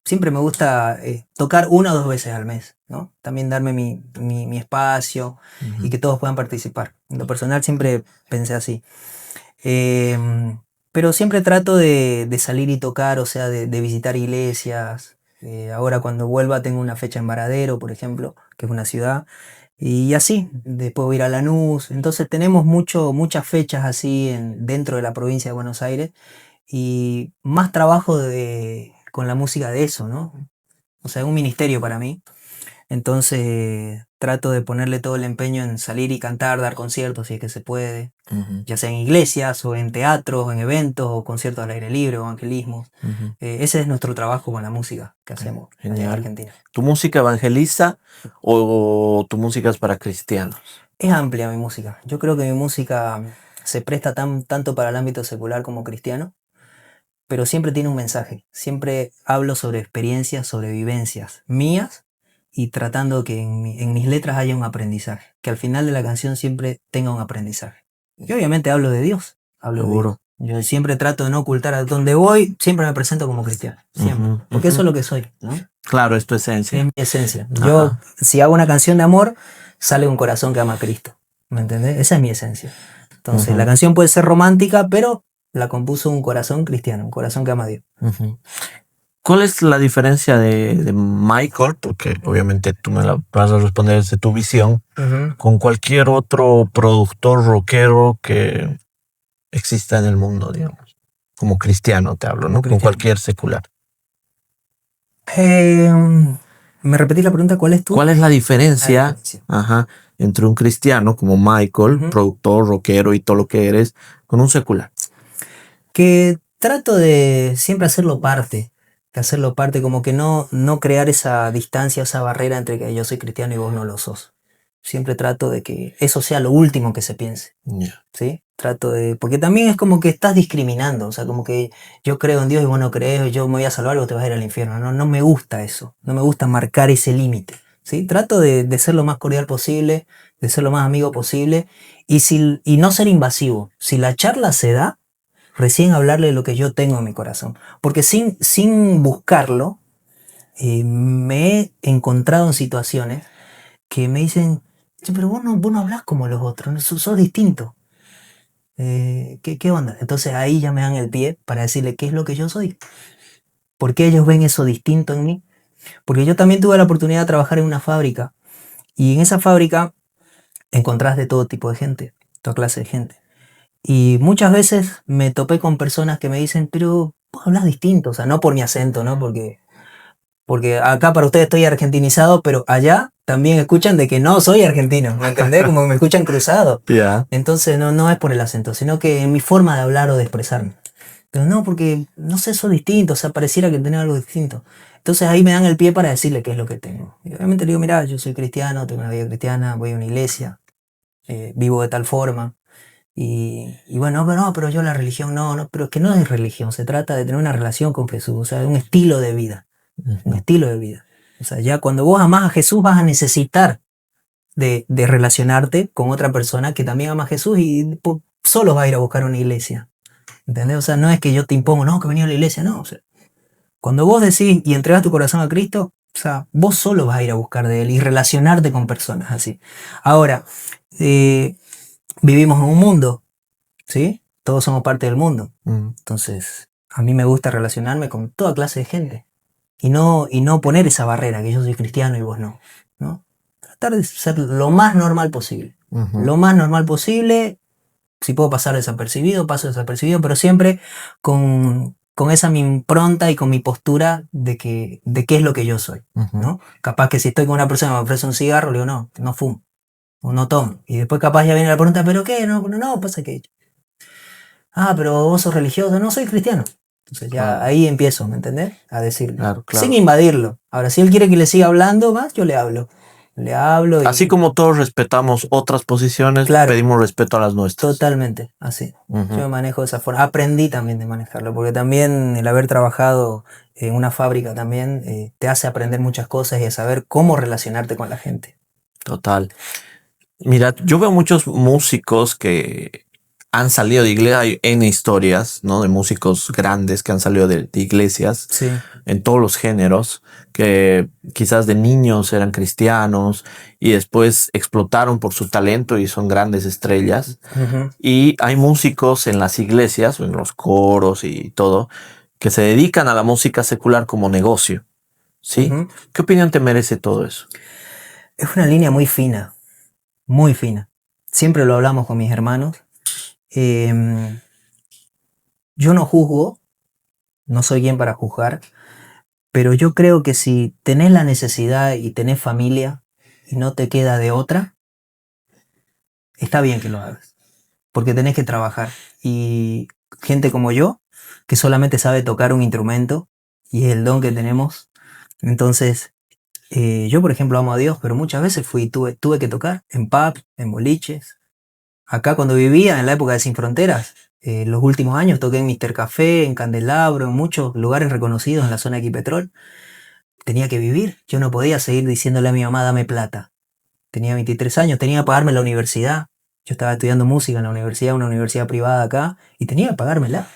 Siempre me gusta tocar 1 o 2 veces al mes, ¿no? También darme mi espacio y que todos puedan participar. En lo personal siempre pensé así. Pero siempre trato de salir y tocar, o sea, de visitar iglesias. Ahora cuando vuelva tengo una fecha en Varadero, por ejemplo, que es una ciudad. Y así, después voy a ir a Lanús. Entonces tenemos muchas fechas así dentro de la provincia de Buenos Aires. Y más trabajo con la música de eso, ¿no? O sea, es un ministerio para mí. Entonces trato de ponerle todo el empeño en salir y cantar, dar conciertos si es que se puede,
Ujú,
ya sea en iglesias o en teatros, en eventos o conciertos al aire libre, evangelismos.
ujú.
Ese es nuestro trabajo con la música que hacemos allá en
Genial.
Argentina.
¿Tu música evangeliza o tu música es para cristianos?
Es amplia mi música. Yo creo que mi música se presta tanto para el ámbito secular como cristiano, pero siempre tiene un mensaje. Siempre hablo sobre experiencias, sobre vivencias mías y tratando que en mis letras haya un aprendizaje, que al final de la canción siempre tenga un aprendizaje. Y obviamente hablo de Dios, hablo de Dios.
Seguro.
Yo siempre trato de no ocultar a donde voy, siempre me presento como cristiano, siempre,
Ujú,
porque eso
ujú.
es lo que soy, ¿no?
Claro, es tu
Es
esencia.
mi esencia. Yo,
Ajá.
si hago una canción de amor, sale un corazón que ama a Cristo, ¿me entendés? Esa es mi esencia. Entonces, la
Ujú,
canción puede ser romántica, pero la compuso un corazón cristiano, un corazón que ama a Dios.
ujú. ¿Cuál es la diferencia de Michael? Porque obviamente tú me la vas a responder desde tu visión, con cualquier otro productor rockero que exista en el mundo, digamos. Como cristiano te hablo, ¿no? Con
Cristiano.
cualquier secular.
¿Me repetís la pregunta? ¿Cuál es tu?
¿Cuál es la diferencia,
diferencia.
ajá, entre un cristiano como Michael,
Ujú.
productor, rockero y todo lo que eres, con un secular?
Que trato de siempre hacerlo parte, como que no crear esa distancia, esa barrera entre que yo soy cristiano y vos no lo sos. Siempre trato de que eso sea lo último que se piense,
Yeah.
¿sí? Porque también es como que estás discriminando, o sea, como que yo creo en Dios y vos no crees, yo me voy a salvar y vos te vas a ir al infierno. No me gusta eso, no me gusta marcar ese límite, ¿sí? Trato de ser lo más cordial posible, de ser lo más amigo posible y no ser invasivo. Si la charla se da, recién hablarle de lo que yo tengo en mi corazón. Porque sin buscarlo, me he encontrado en situaciones que me dicen, "Che, pero vos no hablás como los otros, sos distinto. ¿Qué onda?". Entonces ahí ya me dan el pie para decirle qué es lo que yo soy. ¿Por qué ellos ven eso distinto en mí? Porque yo también tuve la oportunidad de trabajar en una fábrica. Y en esa fábrica encontrás de todo tipo de gente, toda clase de gente. Y muchas veces me topé con personas que me dicen, pero vos hablas distinto, o sea, no por mi acento, ¿no? Porque acá para ustedes estoy argentinizado, pero allá también escuchan de que no soy argentino, ¿me entendés? Como que me escuchan cruzado.
Yeah.
Entonces no es por el acento, sino que en mi forma de hablar o de expresarme. Pero no, porque no sé, soy distinto, o sea, pareciera que tenés algo distinto. Entonces ahí me dan el pie para decirle qué es lo que tengo. Y obviamente le digo, mira, yo soy cristiano, tengo una vida cristiana, voy a una iglesia, vivo de tal forma. Y bueno, pero no, pero yo la religión, no, pero es que no es religión, se trata de tener una relación con Jesús, o sea, de un estilo de vida, un estilo de vida. O sea, ya cuando vos amás a Jesús vas a necesitar de relacionarte con otra persona que también ama a Jesús y solo vas a ir a buscar una iglesia. ¿Entendés? O sea, no es que yo te impongo, no, que venía a la iglesia, no. O sea, cuando vos decís y entregas tu corazón a Cristo, o sea, vos solo vas a ir a buscar de Él y relacionarte con personas así. Ahora, vivimos en un mundo, ¿sí? Todos somos parte del mundo. Entonces, a mí me gusta relacionarme con toda clase de gente. Y no poner esa barrera, que yo soy cristiano y vos no. ¿No? Tratar de ser lo más normal posible. Lo más normal posible. Si puedo pasar desapercibido, paso desapercibido, pero siempre con esa mi impronta y con mi postura de qué es lo que yo soy, ¿no? Capaz que si estoy con una persona que me ofrece un cigarro, le digo, no fumo, o no tomo. Y después capaz ya viene la pregunta, ¿pero qué? No, pasa que... pero vos sos religioso, no, soy cristiano. Entonces ya ahí empiezo, ¿me entendés? A decirle,
Claro.
sin invadirlo. Ahora, si él quiere que le siga hablando más, yo le hablo. Le hablo.
Así como todos respetamos otras posiciones,
claro,
pedimos respeto a las nuestras.
Totalmente, así. Yo me manejo de esa forma. Aprendí también de manejarlo, porque también el haber trabajado en una fábrica también te hace aprender muchas cosas y a saber cómo relacionarte con la gente.
Total. Mira, yo veo muchos músicos que han salido de iglesia, hay N historias, ¿no? De músicos grandes que han salido de iglesias,
Sí.
en todos los géneros, que quizás de niños eran cristianos y después explotaron por su talento y son grandes estrellas. Y hay músicos en las iglesias, en los coros y todo, que se dedican a la música secular como negocio, ¿sí? ¿Qué opinión te merece todo eso?
Es una línea muy fina, muy fina. Siempre lo hablamos con mis hermanos. Yo no juzgo, no soy quien para juzgar, pero yo creo que si tenés la necesidad y tenés familia y no te queda de otra, está bien que lo hagas, porque tenés que trabajar. Y gente como yo, que solamente sabe tocar un instrumento, y es el don que tenemos, entonces yo por ejemplo amo a Dios, pero muchas veces tuve que tocar en pubs, en boliches. Acá cuando vivía, en la época de Sin Fronteras, los últimos años toqué en Mr. Café, en Candelabro, en muchos lugares reconocidos en la zona de Equipetrol. Tenía que vivir, yo no podía seguir diciéndole a mi mamá, dame plata. Tenía 23 años, tenía que pagarme la universidad. Yo estaba estudiando música en la universidad, una universidad privada acá, y tenía que pagármela.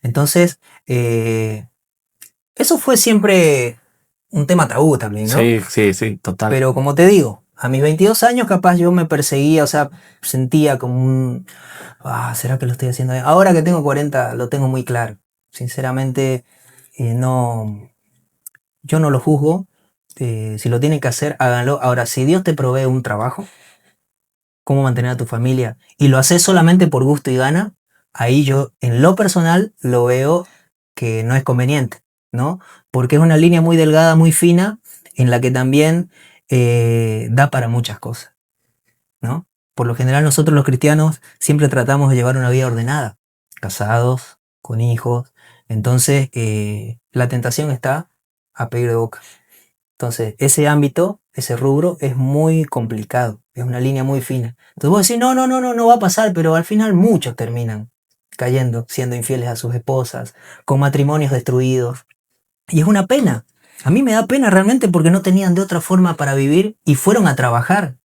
Entonces, eso fue siempre un tema tabú también, ¿no?
Sí, total.
Pero como te digo, a mis 22 años capaz yo me perseguía, o sea, sentía como un... ¿será que lo estoy haciendo bien? Ahora que tengo 40 lo tengo muy claro. Sinceramente, yo no lo juzgo. Si lo tienen que hacer, háganlo. Ahora, si Dios te provee un trabajo, cómo mantener a tu familia, y lo haces solamente por gusto y gana, ahí yo en lo personal lo veo que no es conveniente, ¿no? Porque es una línea muy delgada, muy fina, en la que también da para muchas cosas, ¿no? Por lo general nosotros los cristianos siempre tratamos de llevar una vida ordenada, casados, con hijos, entonces la tentación está a pedir de boca. Entonces ese ámbito, ese rubro es muy complicado, es una línea muy fina. Entonces vos decís, no va a pasar, pero al final muchos terminan cayendo, siendo infieles a sus esposas, con matrimonios destruidos. Y es una pena. A mí me da pena realmente porque no tenían de otra forma para vivir y fueron a trabajar.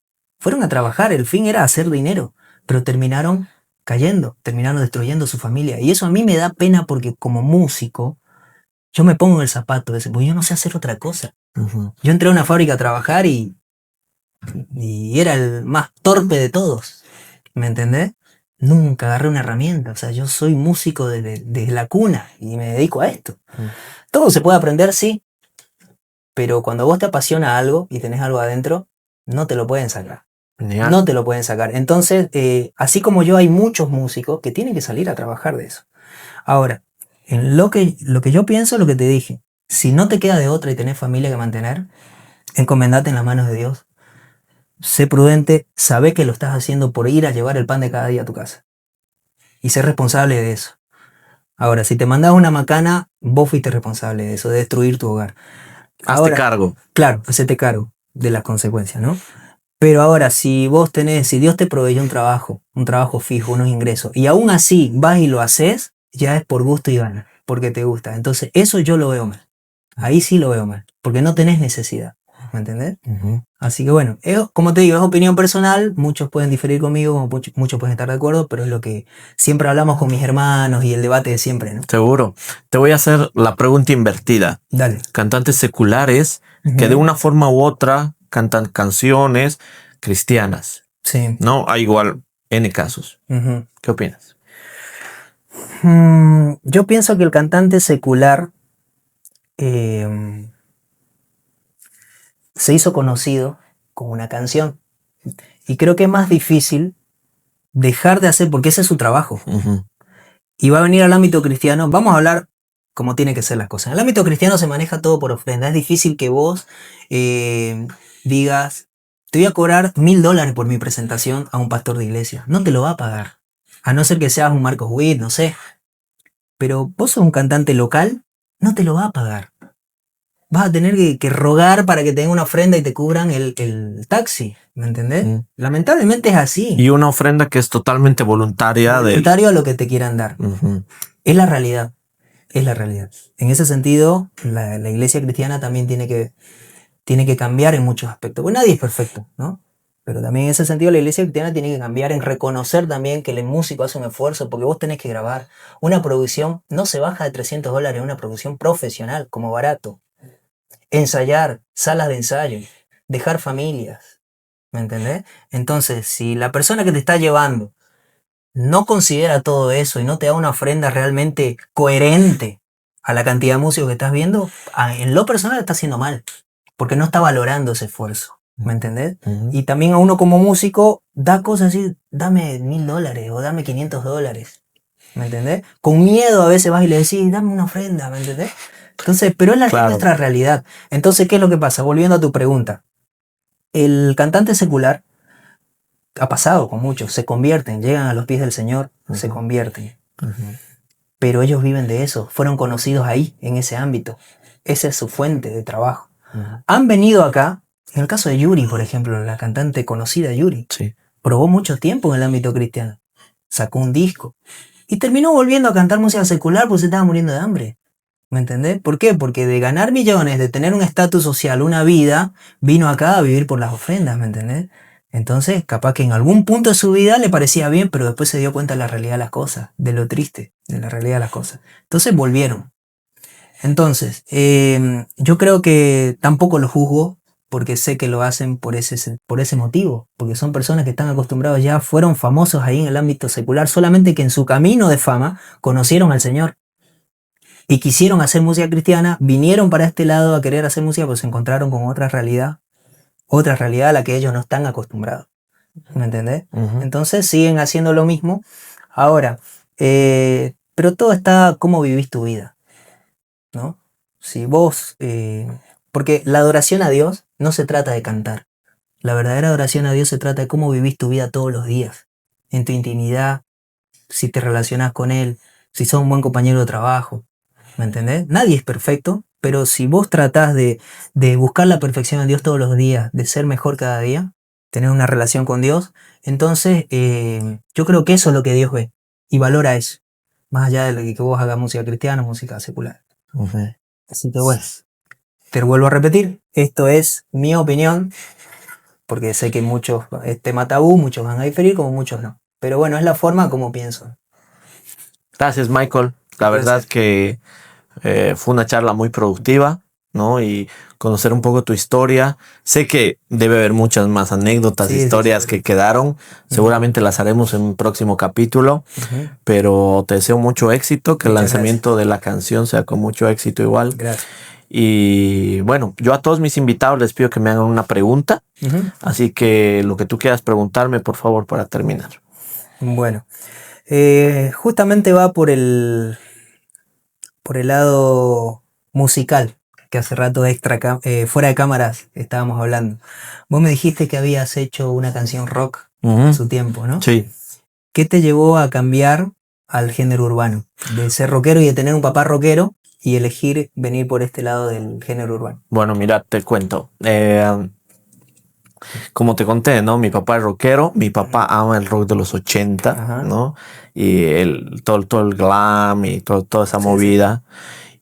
Fueron a trabajar, el fin era hacer dinero, pero terminaron cayendo, terminaron destruyendo su familia. Y eso a mí me da pena porque como músico, yo me pongo en el zapato de ese, porque yo no sé hacer otra cosa. Yo entré a una fábrica a trabajar y era el más torpe de todos. ¿Me entendés? Nunca agarré una herramienta. O sea, yo soy músico desde la cuna y me dedico a esto. Todo se puede aprender, sí, pero cuando vos te apasiona algo y tenés algo adentro, no te lo pueden sacar. No te lo pueden sacar. Entonces, así como yo, hay muchos músicos que tienen que salir a trabajar de eso. Ahora, en lo que yo pienso, lo que te dije, si no te queda de otra y tenés familia que mantener, encomendate en las manos de Dios. Sé prudente, sabé que lo estás haciendo por ir a llevar el pan de cada día a tu casa. Y sé responsable de eso. Ahora, si te mandas una macana, vos fuiste responsable de eso, de destruir tu hogar.
Hazte cargo.
Claro, hacete cargo de las consecuencias, ¿no? Pero ahora, si Dios te proveyó un trabajo fijo, unos ingresos, y aún así vas y lo haces, ya es por gusto y gana, porque te gusta. Entonces, eso yo lo veo mal. Ahí sí lo veo mal, porque no tenés necesidad. ¿Me entendés? Así que bueno, como te digo, es opinión personal, muchos pueden diferir conmigo, como muchos pueden estar de acuerdo, pero es lo que siempre hablamos con mis hermanos y el debate de siempre, ¿no?
Seguro. Te voy a hacer la pregunta invertida.
Dale.
Cantantes seculares que de una forma u otra cantan canciones cristianas,
Sí.
¿no? Hay igual N casos. ¿Qué opinas?
Yo pienso que el cantante secular se hizo conocido con una canción. Y creo que es más difícil dejar de hacer, porque ese es su trabajo. Y va a venir al ámbito cristiano. Vamos a hablar como tiene que ser las cosas. En el ámbito cristiano se maneja todo por ofrenda. Es difícil que vos digas, te voy a cobrar $1000 por mi presentación a un pastor de iglesia. No te lo va a pagar. A no ser que seas un Marcos Witt, no sé. Pero vos sos un cantante local, no te lo va a pagar. Vas a tener que rogar para que te den una ofrenda y te cubran el taxi. ¿Me entendés? Lamentablemente es así.
Y una ofrenda que es totalmente voluntaria.
Voluntario a lo que te quieran dar. Es la realidad. Es la realidad. En ese sentido, la iglesia cristiana también tiene que cambiar en muchos aspectos. Pues nadie es perfecto, ¿no? Pero también en ese sentido la iglesia cristiana tiene que cambiar en reconocer también que el músico hace un esfuerzo, porque vos tenés que grabar. Una producción no se baja de $300, una producción profesional, como barato. Ensayar, salas de ensayo, dejar familias, ¿me entendés? Entonces, si la persona que te está llevando no considera todo eso y no te da una ofrenda realmente coherente a la cantidad de músicos que estás viendo, en lo personal está haciendo mal, porque no está valorando ese esfuerzo, ¿me entendés? Y también a uno como músico da cosas así, dame $1000 o dame $500, ¿me entendés? Con miedo a veces vas y le decís, dame una ofrenda, ¿me entendés? Entonces, pero es nuestra realidad. Entonces, ¿qué es lo que pasa? Volviendo a tu pregunta. El cantante secular ha pasado con muchos, se convierten, llegan a los pies del Señor, se convierten. Pero ellos viven de eso, fueron conocidos ahí, en ese ámbito. Esa es su fuente de trabajo. Han venido acá, en el caso de Yuri, por ejemplo, la cantante conocida Yuri, probó mucho tiempo en el ámbito cristiano, sacó un disco y terminó volviendo a cantar música secular porque se estaba muriendo de hambre. ¿Me entendés? ¿Por qué? Porque de ganar millones, de tener un estatus social, una vida, vino acá a vivir por las ofrendas, ¿me entendés? Entonces, capaz que en algún punto de su vida le parecía bien, pero después se dio cuenta de la realidad de las cosas, de lo triste, de la realidad de las cosas. Entonces volvieron. Entonces, yo creo que tampoco lo juzgo, porque sé que lo hacen por ese motivo, porque son personas que están acostumbrados ya, fueron famosos ahí en el ámbito secular, solamente que en su camino de fama conocieron al Señor. Y quisieron hacer música cristiana, vinieron para este lado a querer hacer música, pues se encontraron con otra realidad a la que ellos no están acostumbrados. ¿Me entendés? Entonces siguen haciendo lo mismo. Ahora, pero todo está cómo vivís tu vida, ¿no? Si vos, porque la adoración a Dios no se trata de cantar. La verdadera adoración a Dios se trata de cómo vivís tu vida todos los días, en tu intimidad, si te relacionás con Él, si sos un buen compañero de trabajo. ¿Me entendés? Nadie es perfecto, pero si vos tratás de buscar la perfección en Dios todos los días, de ser mejor cada día, tener una relación con Dios, entonces yo creo que eso es lo que Dios ve y valora eso, más allá de lo que vos hagas música cristiana o música secular. Así que bueno, te vuelvo a repetir, esto es mi opinión, porque sé que muchos, es tema tabú, muchos van a diferir como muchos no, pero bueno, es la forma como pienso.
Gracias, Michael. La verdad que fue una charla muy productiva, ¿no? Y conocer un poco tu historia. Sé que debe haber muchas más anécdotas, historias que quedaron. Seguramente las haremos en un próximo capítulo, pero te deseo mucho éxito, que el lanzamiento de la canción sea con mucho éxito igual.
Gracias.
Y bueno, yo a todos mis invitados les pido que me hagan una pregunta, así que lo que tú quieras preguntarme, por favor, para terminar.
Bueno, justamente va por el lado musical, que hace rato fuera de cámaras estábamos hablando. Vos me dijiste que habías hecho una canción rock en su tiempo, ¿no?
Sí.
¿Qué te llevó a cambiar al género urbano? De ser rockero y de tener un papá rockero y elegir venir por este lado del género urbano.
Bueno, mira, te cuento. como te conté, ¿no? Mi papá es rockero, mi papá ama el rock de los 80,
Ajá.
¿no? Y todo el glam y toda esa
Sí,
movida.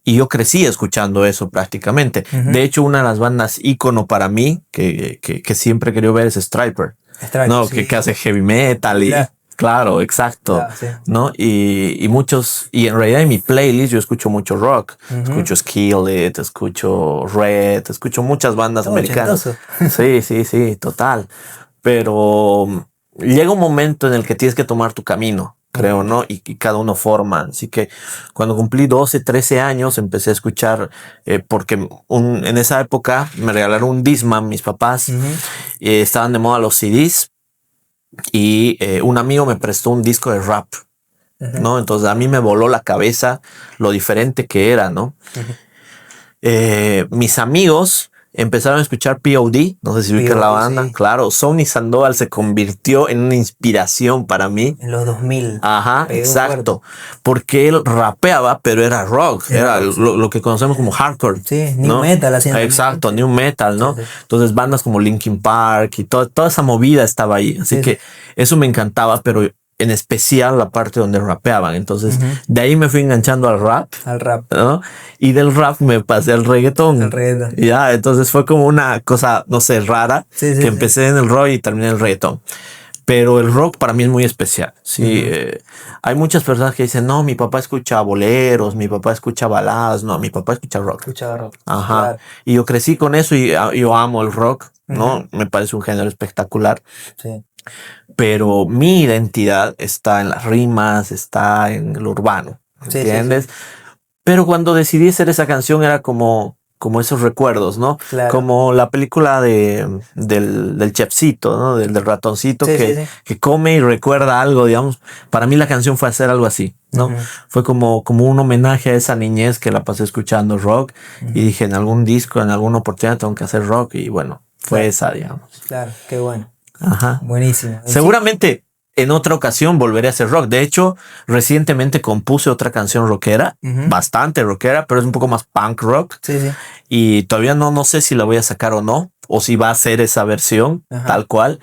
Y yo crecí escuchando eso prácticamente.
Ujú.
De hecho, una de las bandas ícono para mí que siempre he querido ver es Stryper.
Strike,
No,
sí.
que hace heavy metal y...
Claro.
Claro, exacto.
Claro, sí.
¿No? Y muchos... Y en realidad en mi playlist yo escucho mucho rock.
Ujú.
Escucho Skillet, escucho Red, escucho muchas bandas
Todo
americanas.
ochentoso.
Sí, total. Pero llega un momento en el que tienes que tomar tu camino, creo, ¿no? Y cada uno forma. Así que cuando cumplí 12, 13 años empecé a escuchar, porque en esa época me regalaron un Discman mis papás.
Ujú.
Estaban de moda los CDs y un amigo me prestó un disco de rap,
Ujú.
¿no? Entonces a mí me voló la cabeza lo diferente que era, ¿no?
Ujú.
Mis amigos empezaron a escuchar POD, no sé si ubicas la
POD,
banda.
sí.
Claro, Sonny Sandoval se convirtió en una inspiración para mí.
En los 2000.
Ajá,
Pegó
exacto. Porque él rapeaba, pero era rock.
Era
Era
rock, sí.
lo que conocemos como hardcore.
Sí, new
¿no?
metal hacían también.
Exacto, new metal, ¿no?
Sí, sí.
Entonces bandas como Linkin Park y toda esa movida estaba ahí. Así
Sí,
que
sí.
eso me encantaba, pero en especial la parte donde rapeaban. Entonces
Ujú.
de ahí me fui enganchando al rap,
Al rap.
¿no? Y del rap me pasé al reggaetón.
Al reggaetón.
Ya, entonces fue como una cosa, no sé, rara,
Sí, sí,
que
sí.
empecé en el rock y terminé en el reggaetón. Pero el rock para mí es muy especial. Sí,
Ujú.
hay muchas personas que dicen, no, mi papá escucha boleros, mi papá escucha baladas. No, mi papá escucha rock.
Escuchaba rock.
Ajá.
Claro.
Y yo crecí con eso y yo amo el rock, ¿no?
Ujú.
Me parece un género espectacular.
Sí.
Pero mi identidad está en las rimas, está en lo urbano,
Sí, sí,
¿entiendes? Pero cuando decidí hacer esa canción era como esos recuerdos, ¿no?
Claro.
Como la película del chefcito, ¿no? Del ratoncito
Sí,
que,
sí, sí.
que come y recuerda algo, digamos. Para mí la canción fue hacer algo así, ¿no?
Ujú.
Fue como un homenaje a esa niñez que la pasé escuchando rock y dije, en algún disco, en alguna oportunidad tengo que hacer rock y bueno, fue
Claro.
esa, digamos.
Claro, qué bueno.
Ajá.
Buenísimo.
Seguramente en otra ocasión volveré a hacer rock. De hecho, recientemente compuse otra canción rockera,
Ujú.
bastante rockera, pero es un poco más punk rock.
Sí, sí.
Y todavía no sé si la voy a sacar o no, o si va a ser esa versión
Ajá.
tal cual.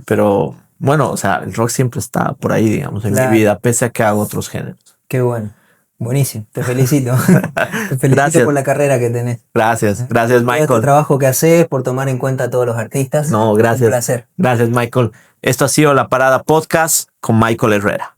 Pero bueno, o sea, el rock siempre está por ahí, digamos, en
Claro.
mi vida, pese a que hago otros géneros.
Qué bueno. Buenísimo. Te felicito. Te felicito
Gracias.
por la carrera que tenés.
Gracias
Todo este
Michael.
trabajo que haces, por tomar en cuenta a todos los artistas.
No,
Un
gracias.
placer.
Gracias Michael. Esto ha sido La Parada Podcast con Michael Herrera.